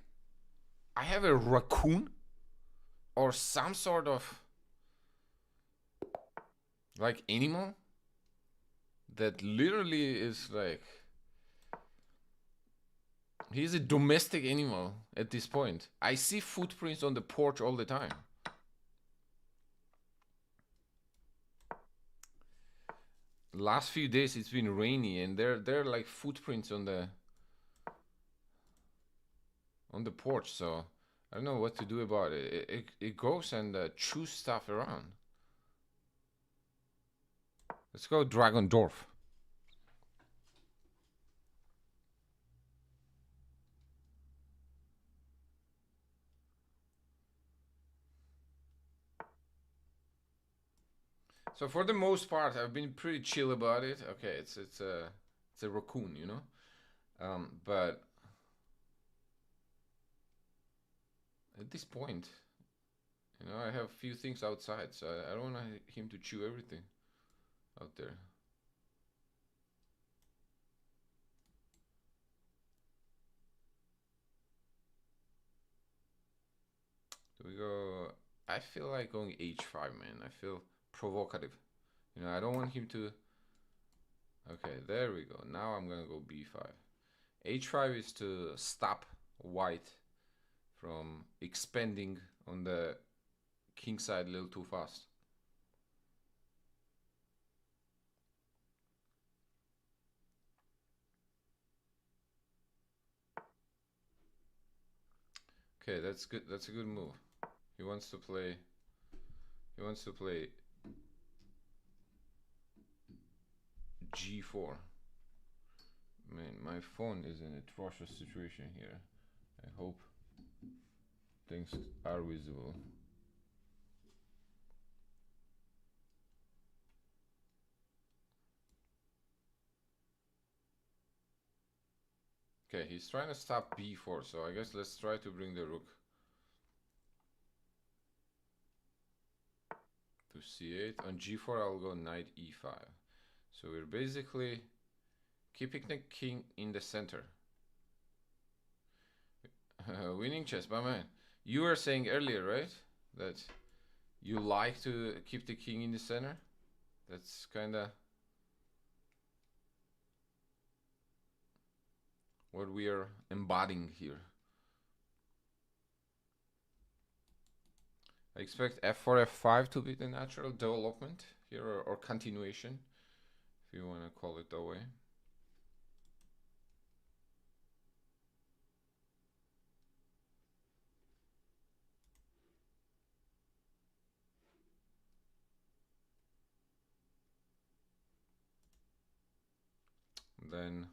I have a raccoon or some sort of like animal that literally is like, he's a domestic animal at this point. I see footprints on the porch all the time. Last few days it's been rainy and there are like footprints on the porch, so I don't know what to do about it. It goes and chews stuff around. Let's go Dragon Dwarf. So for the most part, I've been pretty chill about it. Okay, it's a raccoon, you know. But at this point, you know, I have a few things outside, so I don't want him to chew everything out there. Do we go? I feel like going h5, man. I feel provocative. You know, I don't want him to. Okay, there we go. Now I'm gonna go b5. h5 is to stop white from expanding on the king side a little too fast. Okay, that's good. That's a good move. He wants to play. He wants to play g4. Man, my phone is in a atrocious situation here. I hope things are visible. Okay, he's trying to stop b4, so I guess let's try to bring the rook to c8. On g4, I'll go knight e5. So we're basically keeping the king in the center. Winning chess, my man. You were saying earlier, right, that you like to keep the king in the center? That's kind of what we are embodying here. I expect f4, f5 to be the natural development here, or continuation, if you want to call it that way. Then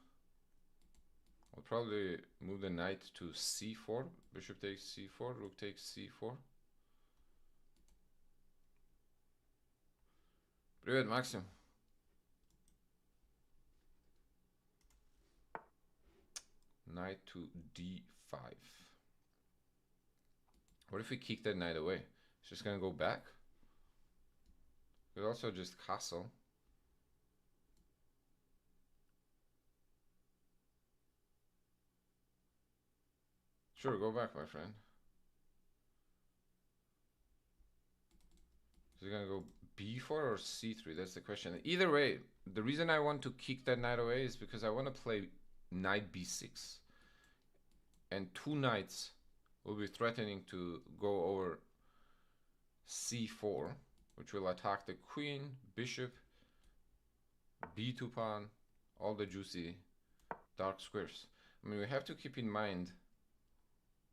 I'll probably move the knight to c4. Bishop takes c4, rook takes c4. Привет, Maxim. Knight to d5. What if we kick that knight away? It's just gonna go back. We could also just castle. Sure, go back, my friend. Is it gonna go b4 or c3? That's the question. Either way, the reason I want to kick that knight away is because I want to play knight b6. And two knights will be threatening to go over c4, which will attack the queen, bishop, b2 pawn, all the juicy dark squares. I mean, we have to keep in mind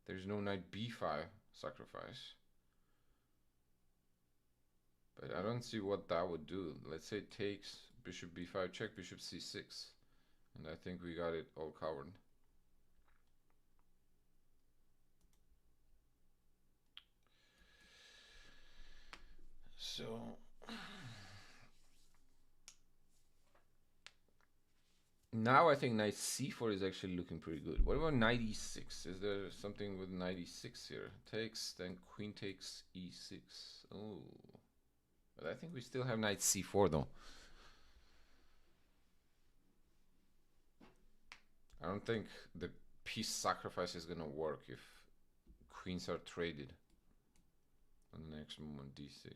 there's no knight b5 sacrifice. But I don't see what that would do. Let's say it takes bishop b5 check, bishop c6. And I think we got it all covered. So Now I think knight c4 is actually looking pretty good. What about knight e6? Is there something with knight e6 here? Takes, then queen takes e6. Oh. But I think we still have knight c4 though. I don't think the piece sacrifice is gonna work if queens are traded on the next move on d6.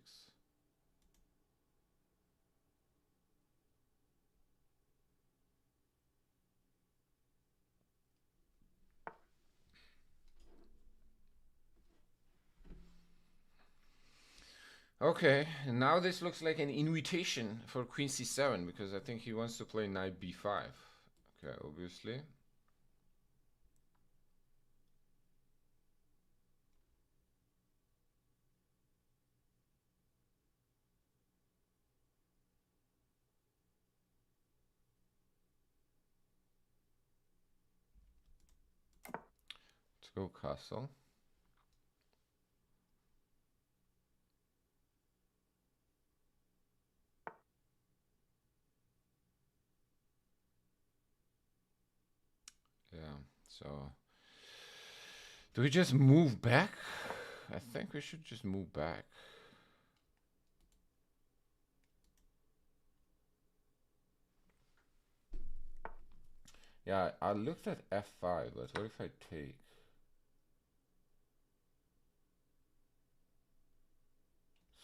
Okay, and now this looks like an invitation for queen c7 because I think he wants to play knight b5. Okay, obviously. Let's go castle. Yeah, so do we just move back? I think we should just move back. Yeah, I looked at f5, but what if I take?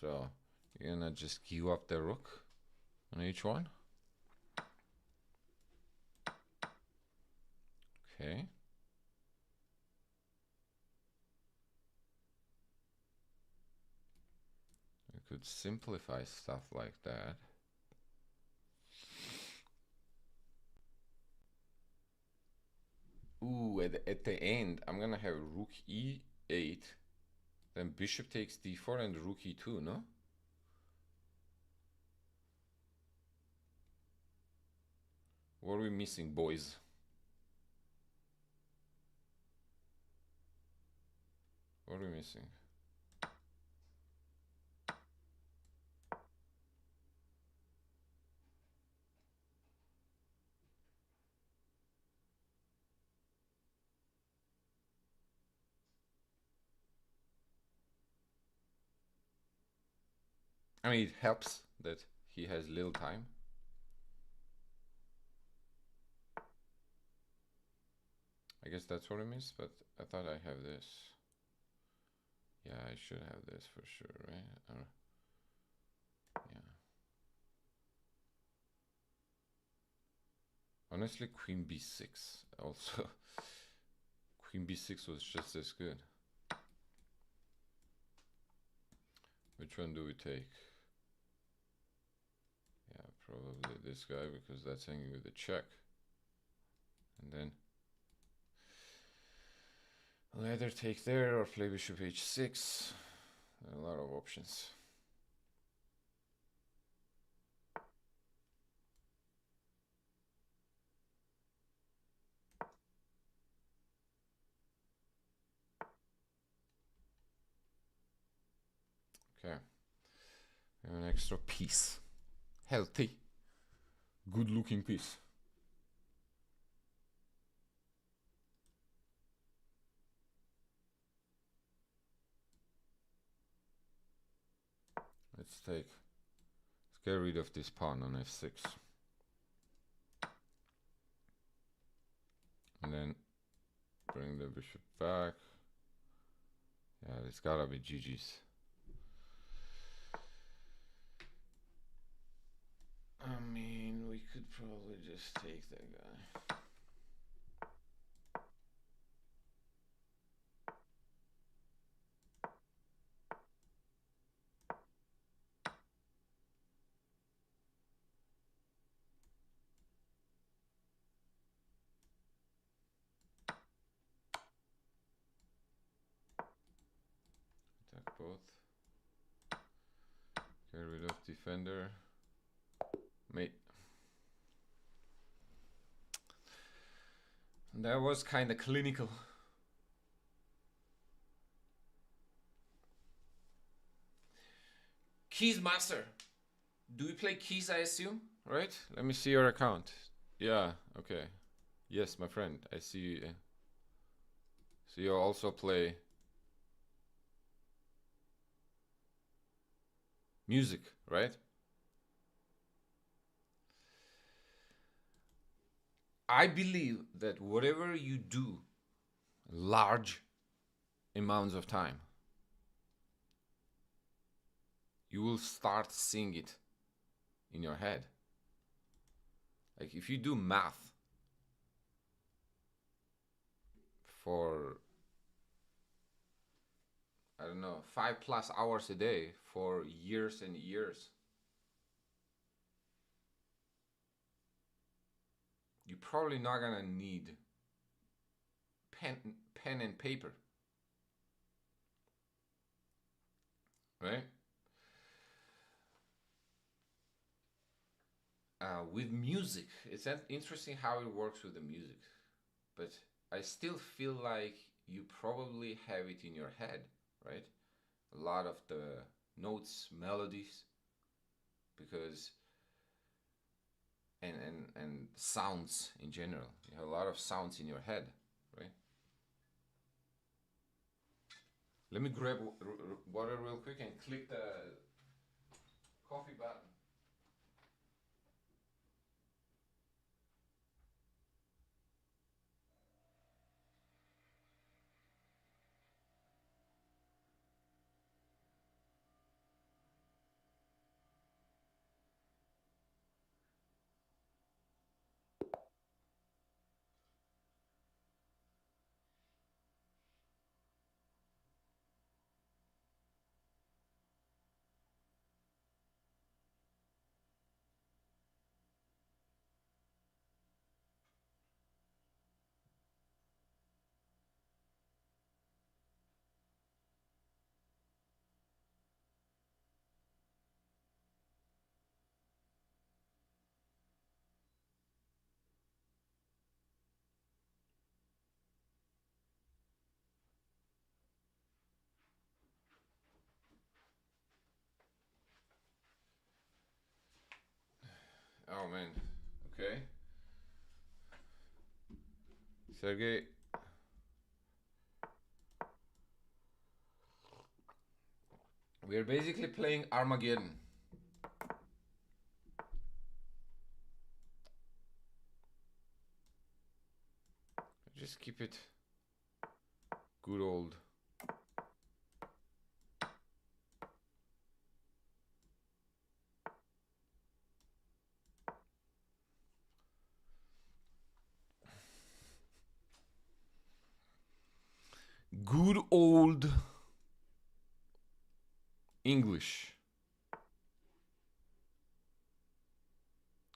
So you're gonna just give up the rook on h1? Okay. We could simplify stuff like that. Ooh, at the end, I'm gonna have rook e8, then bishop takes d4 and rook e2, no? What are we missing, boys? What are we missing? I mean, it helps that he has little time. I guess that's what I missed, but I thought I have this. Yeah, I should have this for sure, right? Or, yeah. Honestly, queen b6 also. Queen b6 was just as good. Which one do we take? Yeah, probably this guy because that's hanging with the check. And then I'll either take there or play bishop h6. There are a lot of options. Okay. An extra piece. Healthy. Good looking piece. Let's get rid of this pawn on f6. And then bring the bishop back. Yeah, it's gotta be GG's. I mean, we could probably just take that guy. Attack both. Get rid of defender. Mate. That was kind of clinical. Keys master. Do we play keys, I assume? Right? Let me see your account. Yeah, okay. Yes, my friend, I see you. So you also play music, right? I believe that whatever you do large amounts of time, you will start seeing it in your head. Like if you do math for, I don't know, 5+ hours a day for years and years, you're probably not gonna need pen, pen and paper, right? With music, it's interesting how it works with the music, but I still feel like you probably have it in your head, right? A lot of the notes, melodies, because and sounds in general. You have a lot of sounds in your head, right? Let me grab water real quick and click the coffee button. Oh man. Okay. Sergey, we are basically playing Armageddon. Just keep it good old. Good old English.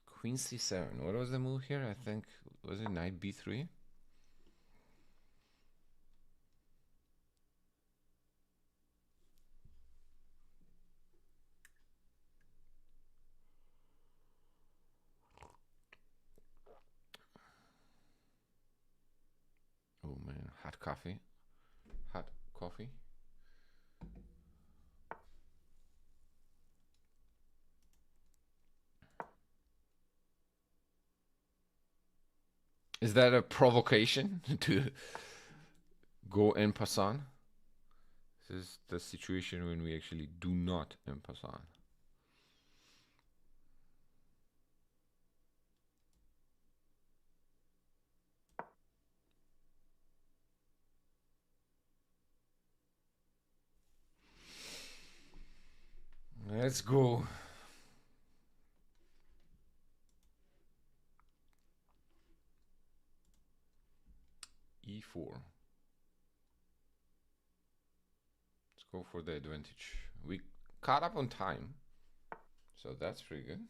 Queen c7. What was the move here? I think, was it knight b3? Oh man, hot coffee. Hot coffee. Is that a provocation to go en passant? This is the situation when we actually do not en passant. Let's go. e4. Let's go for the advantage. We caught up on time, so that's pretty good.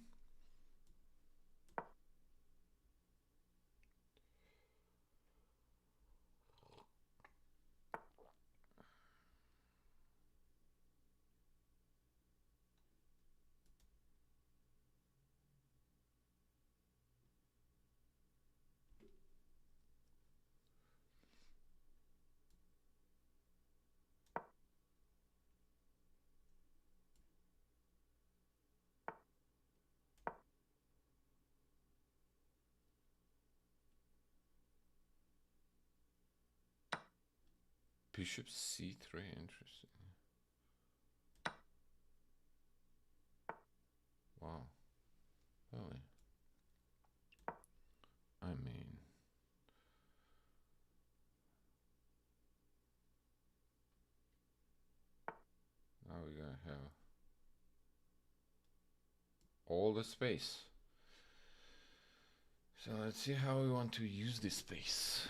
Bishop c3, interesting. Wow. Really? I mean, now we're gonna have all the space. So let's see how we want to use this space.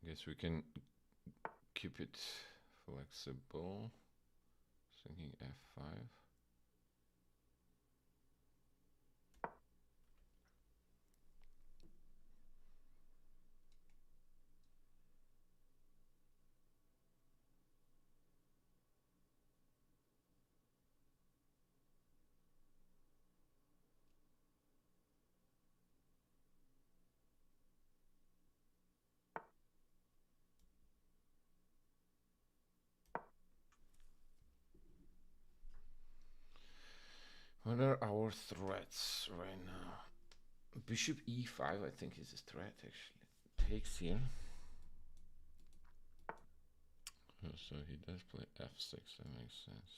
Guess we can keep it flexible. Thinking f5. What are our threats right now? Bishop e5, I think, is a threat actually. Takes here. So he does play f6, that makes sense.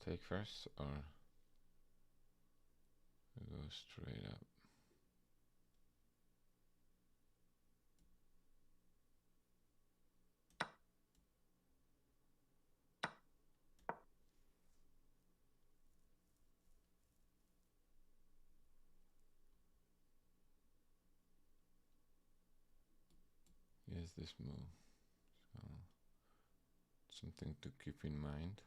Take first, or go straight up? Yes, this move. So something to keep in mind.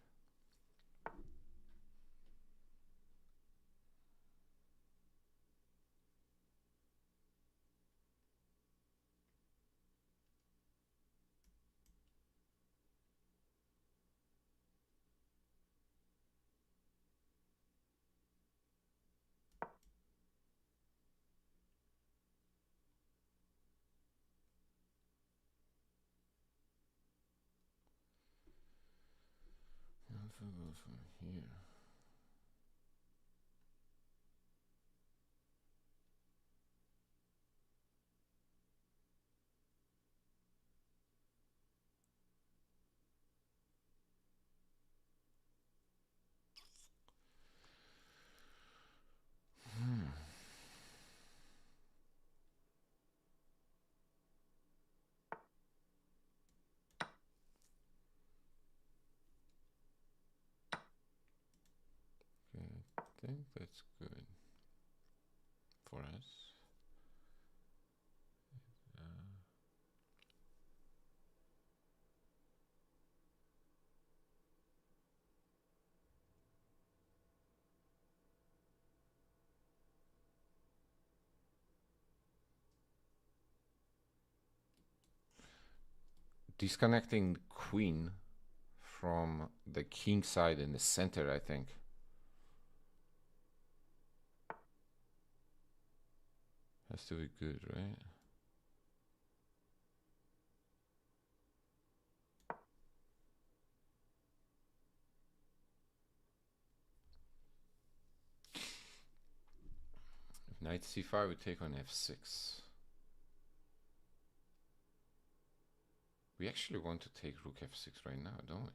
Alpha goes from here. Okay, I think that's good for us. Disconnecting queen from the king side in the center, I think. Has to be good, right? If knight c5, we take on f6. We actually want to take rook f6 right now, don't we?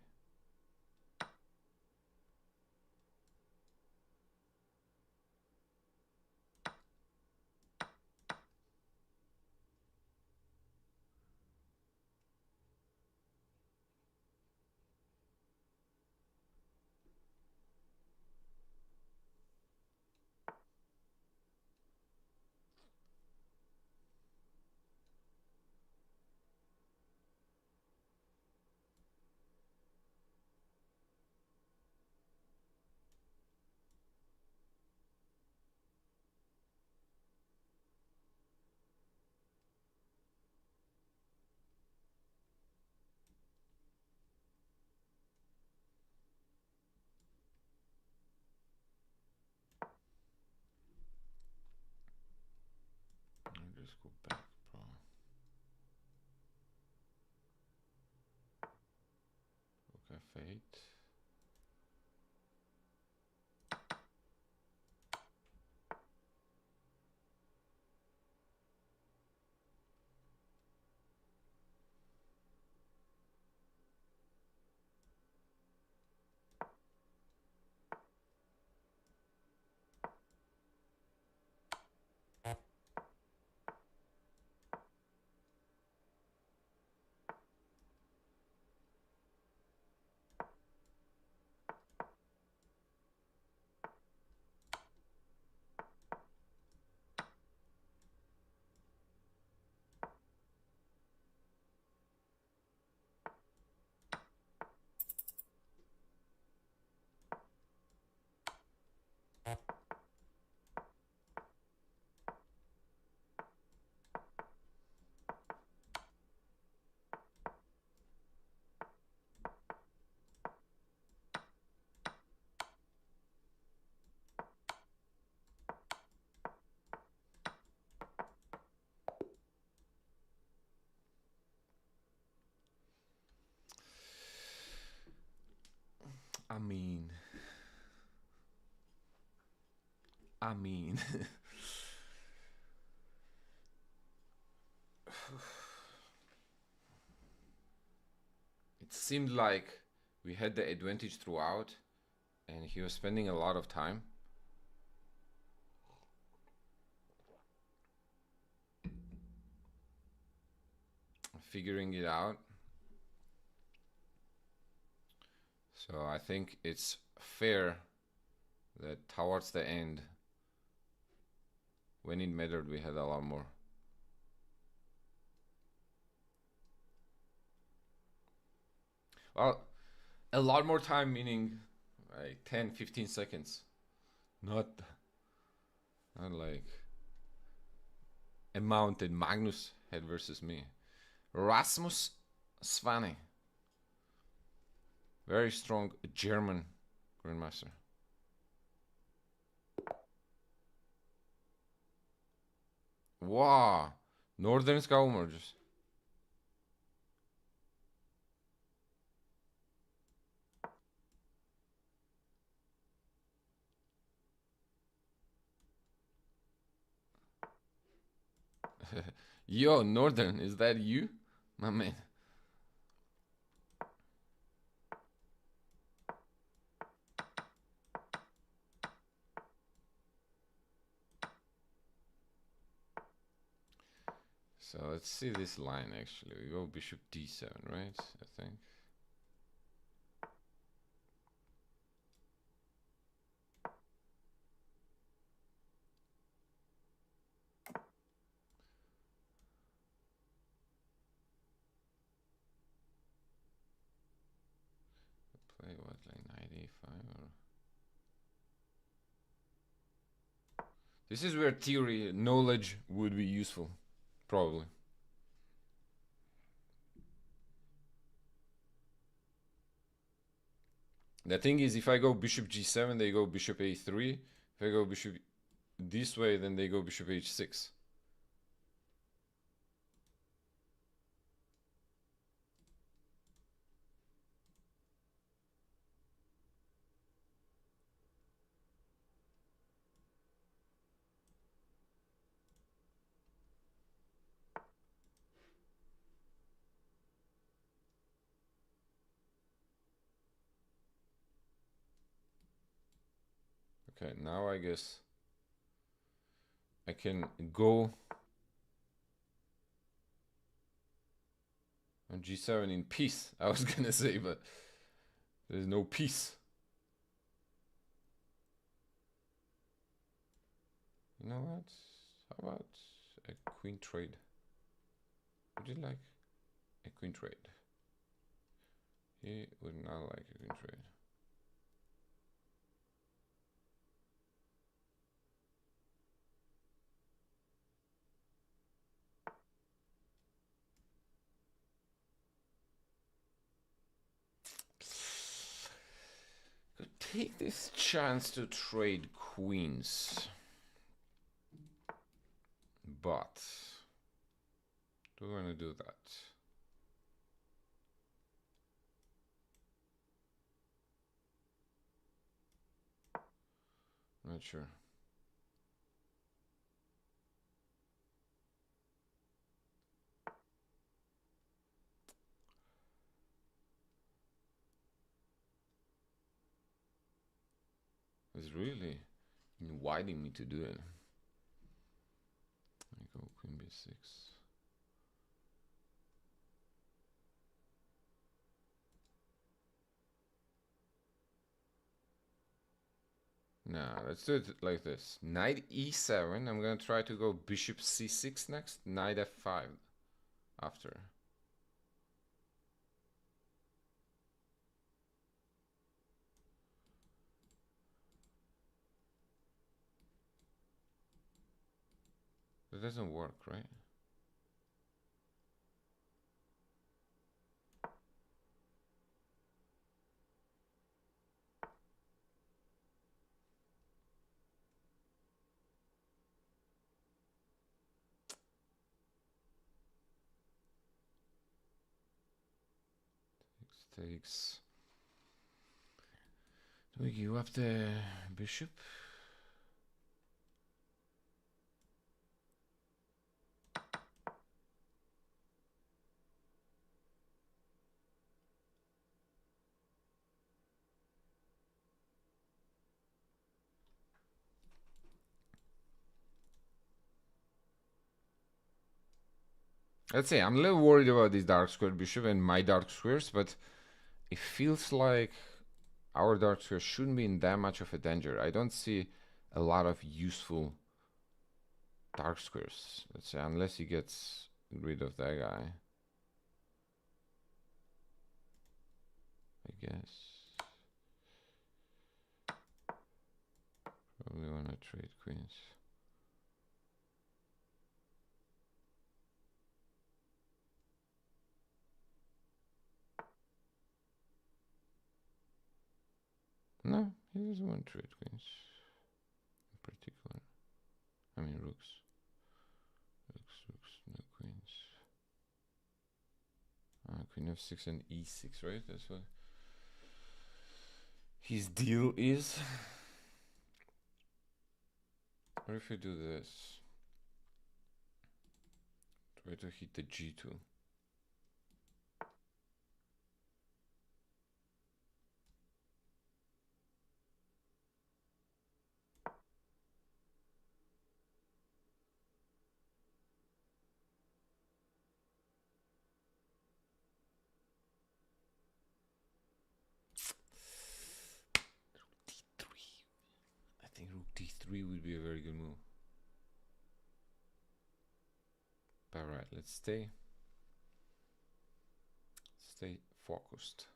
go back, bro. Okay, fate. I mean, it seemed like we had the advantage throughout, and he was spending a lot of time. Figuring it out. So I think it's fair that towards the end, when it mattered, we had a lot more. Well, a lot more time meaning like 10-15 seconds. Not like amount that Magnus had versus me. Rasmus Svane. Very strong German grandmaster. Wow. Northern Skaumerges. Yo, Northern, is that you? My man. So let's see this line actually. We go bishop d7, right? I think. Play what, like knight a5 or... This is where theory, knowledge would be useful. Probably. The thing is, if I go bishop g7, they go bishop a3. If I go bishop this way, then they go bishop h6. Okay, now I guess I can go on g7 in peace, I was gonna say, but there's no peace. You know what? How about a queen trade? Would you like a queen trade? He would not like a queen trade. Could take this chance to trade queens. But Do we want to do that? Not sure. It's really inviting me to do it. I go queen b6. Nah, let's do it like this. Knight e7. I'm gonna try to go bishop c6 next. Knight f5 after. That doesn't work, right? Takes. Do we give up the bishop? Let's say I'm a little worried about this dark square bishop and my dark squares, but it feels like our dark square shouldn't be in that much of a danger. I don't see a lot of useful dark squares. Let's say unless he gets rid of that guy. I guess. Probably want to trade queens. No, he doesn't want to trade queens. In particular. I mean rooks. Rooks, no queens. Queen f6 and e6, right? That's what his deal is. What if we do this? Try to hit the g2. d3. I think rook d3 would be a very good move. All right, let's stay focused.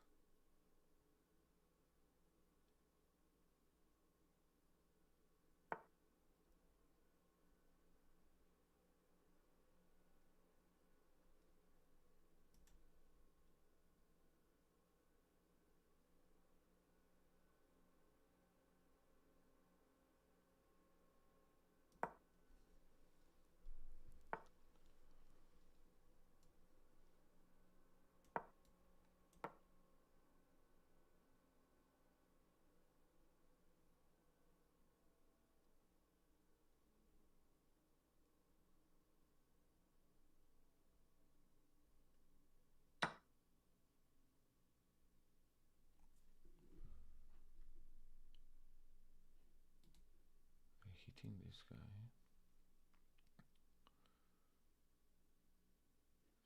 Hitting this guy.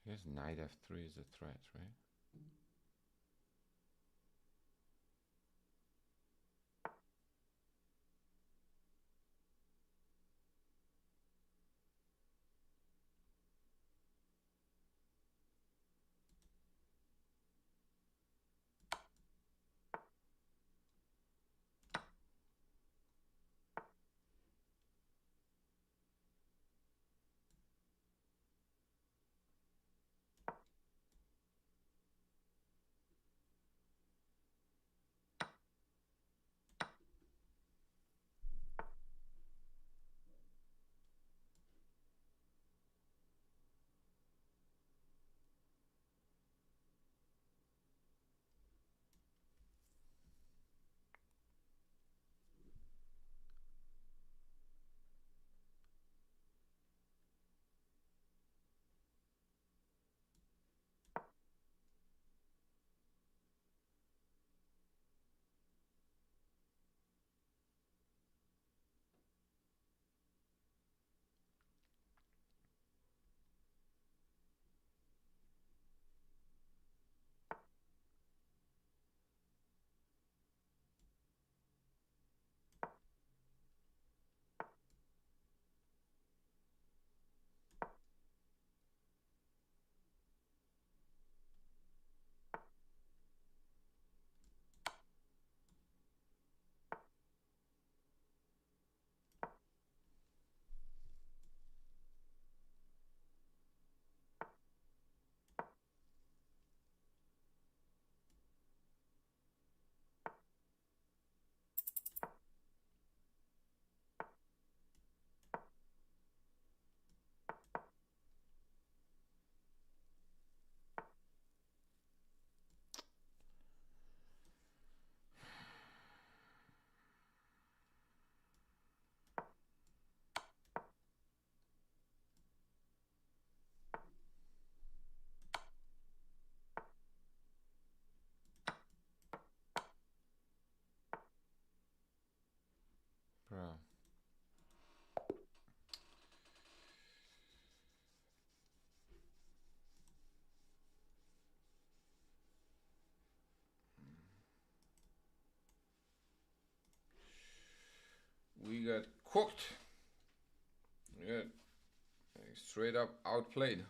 I guess knight f3 is a threat, right? we got cooked. We got straight up outplayed.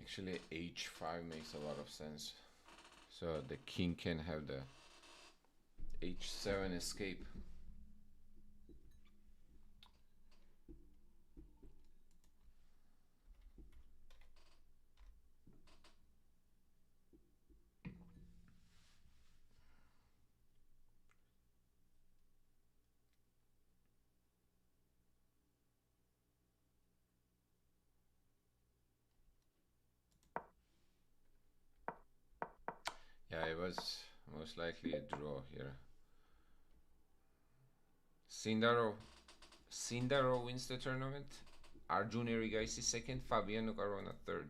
Actually, h5 makes a lot of sense. So the king can have the h7 escape. Yeah, it was most likely a draw here. Sindaro wins the tournament. Arjun Erigaisi second. Fabiano Caruana third.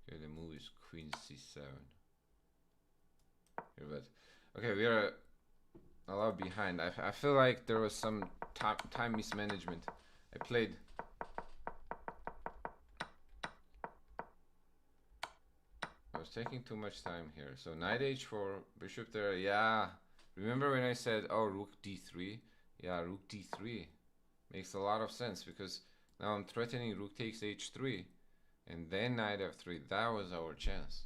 Okay, the move is Queen C7. Here, but okay, we are a lot behind. I feel like there was some time mismanagement. I played. I was taking too much time here. So knight h4, bishop there. Yeah. Remember when I said, oh, rook d3? Yeah, rook d3 makes a lot of sense because now I'm threatening rook takes h3 and then knight f3. That was our chance.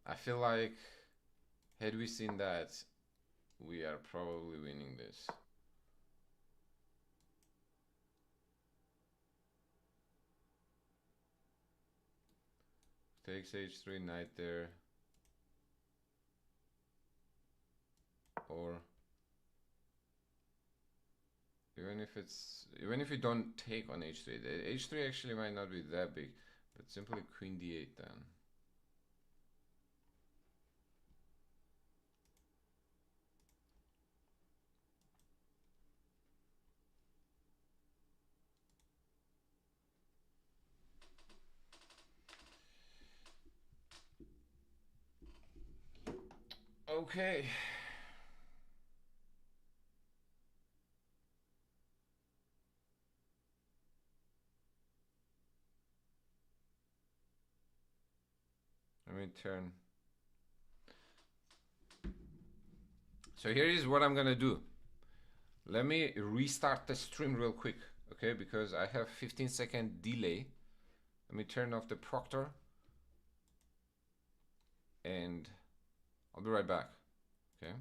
I feel like had we seen that, we are probably winning this. Takes h3, knight there. Or even if you don't take on h3, the h3 actually might not be that big, but simply queen d8 then. Okay. Let me turn. So here is what I'm gonna do. Let me restart the stream real quick, okay? Because I have 15-second delay. Let me turn off the proctor. And I'll be right back, okay?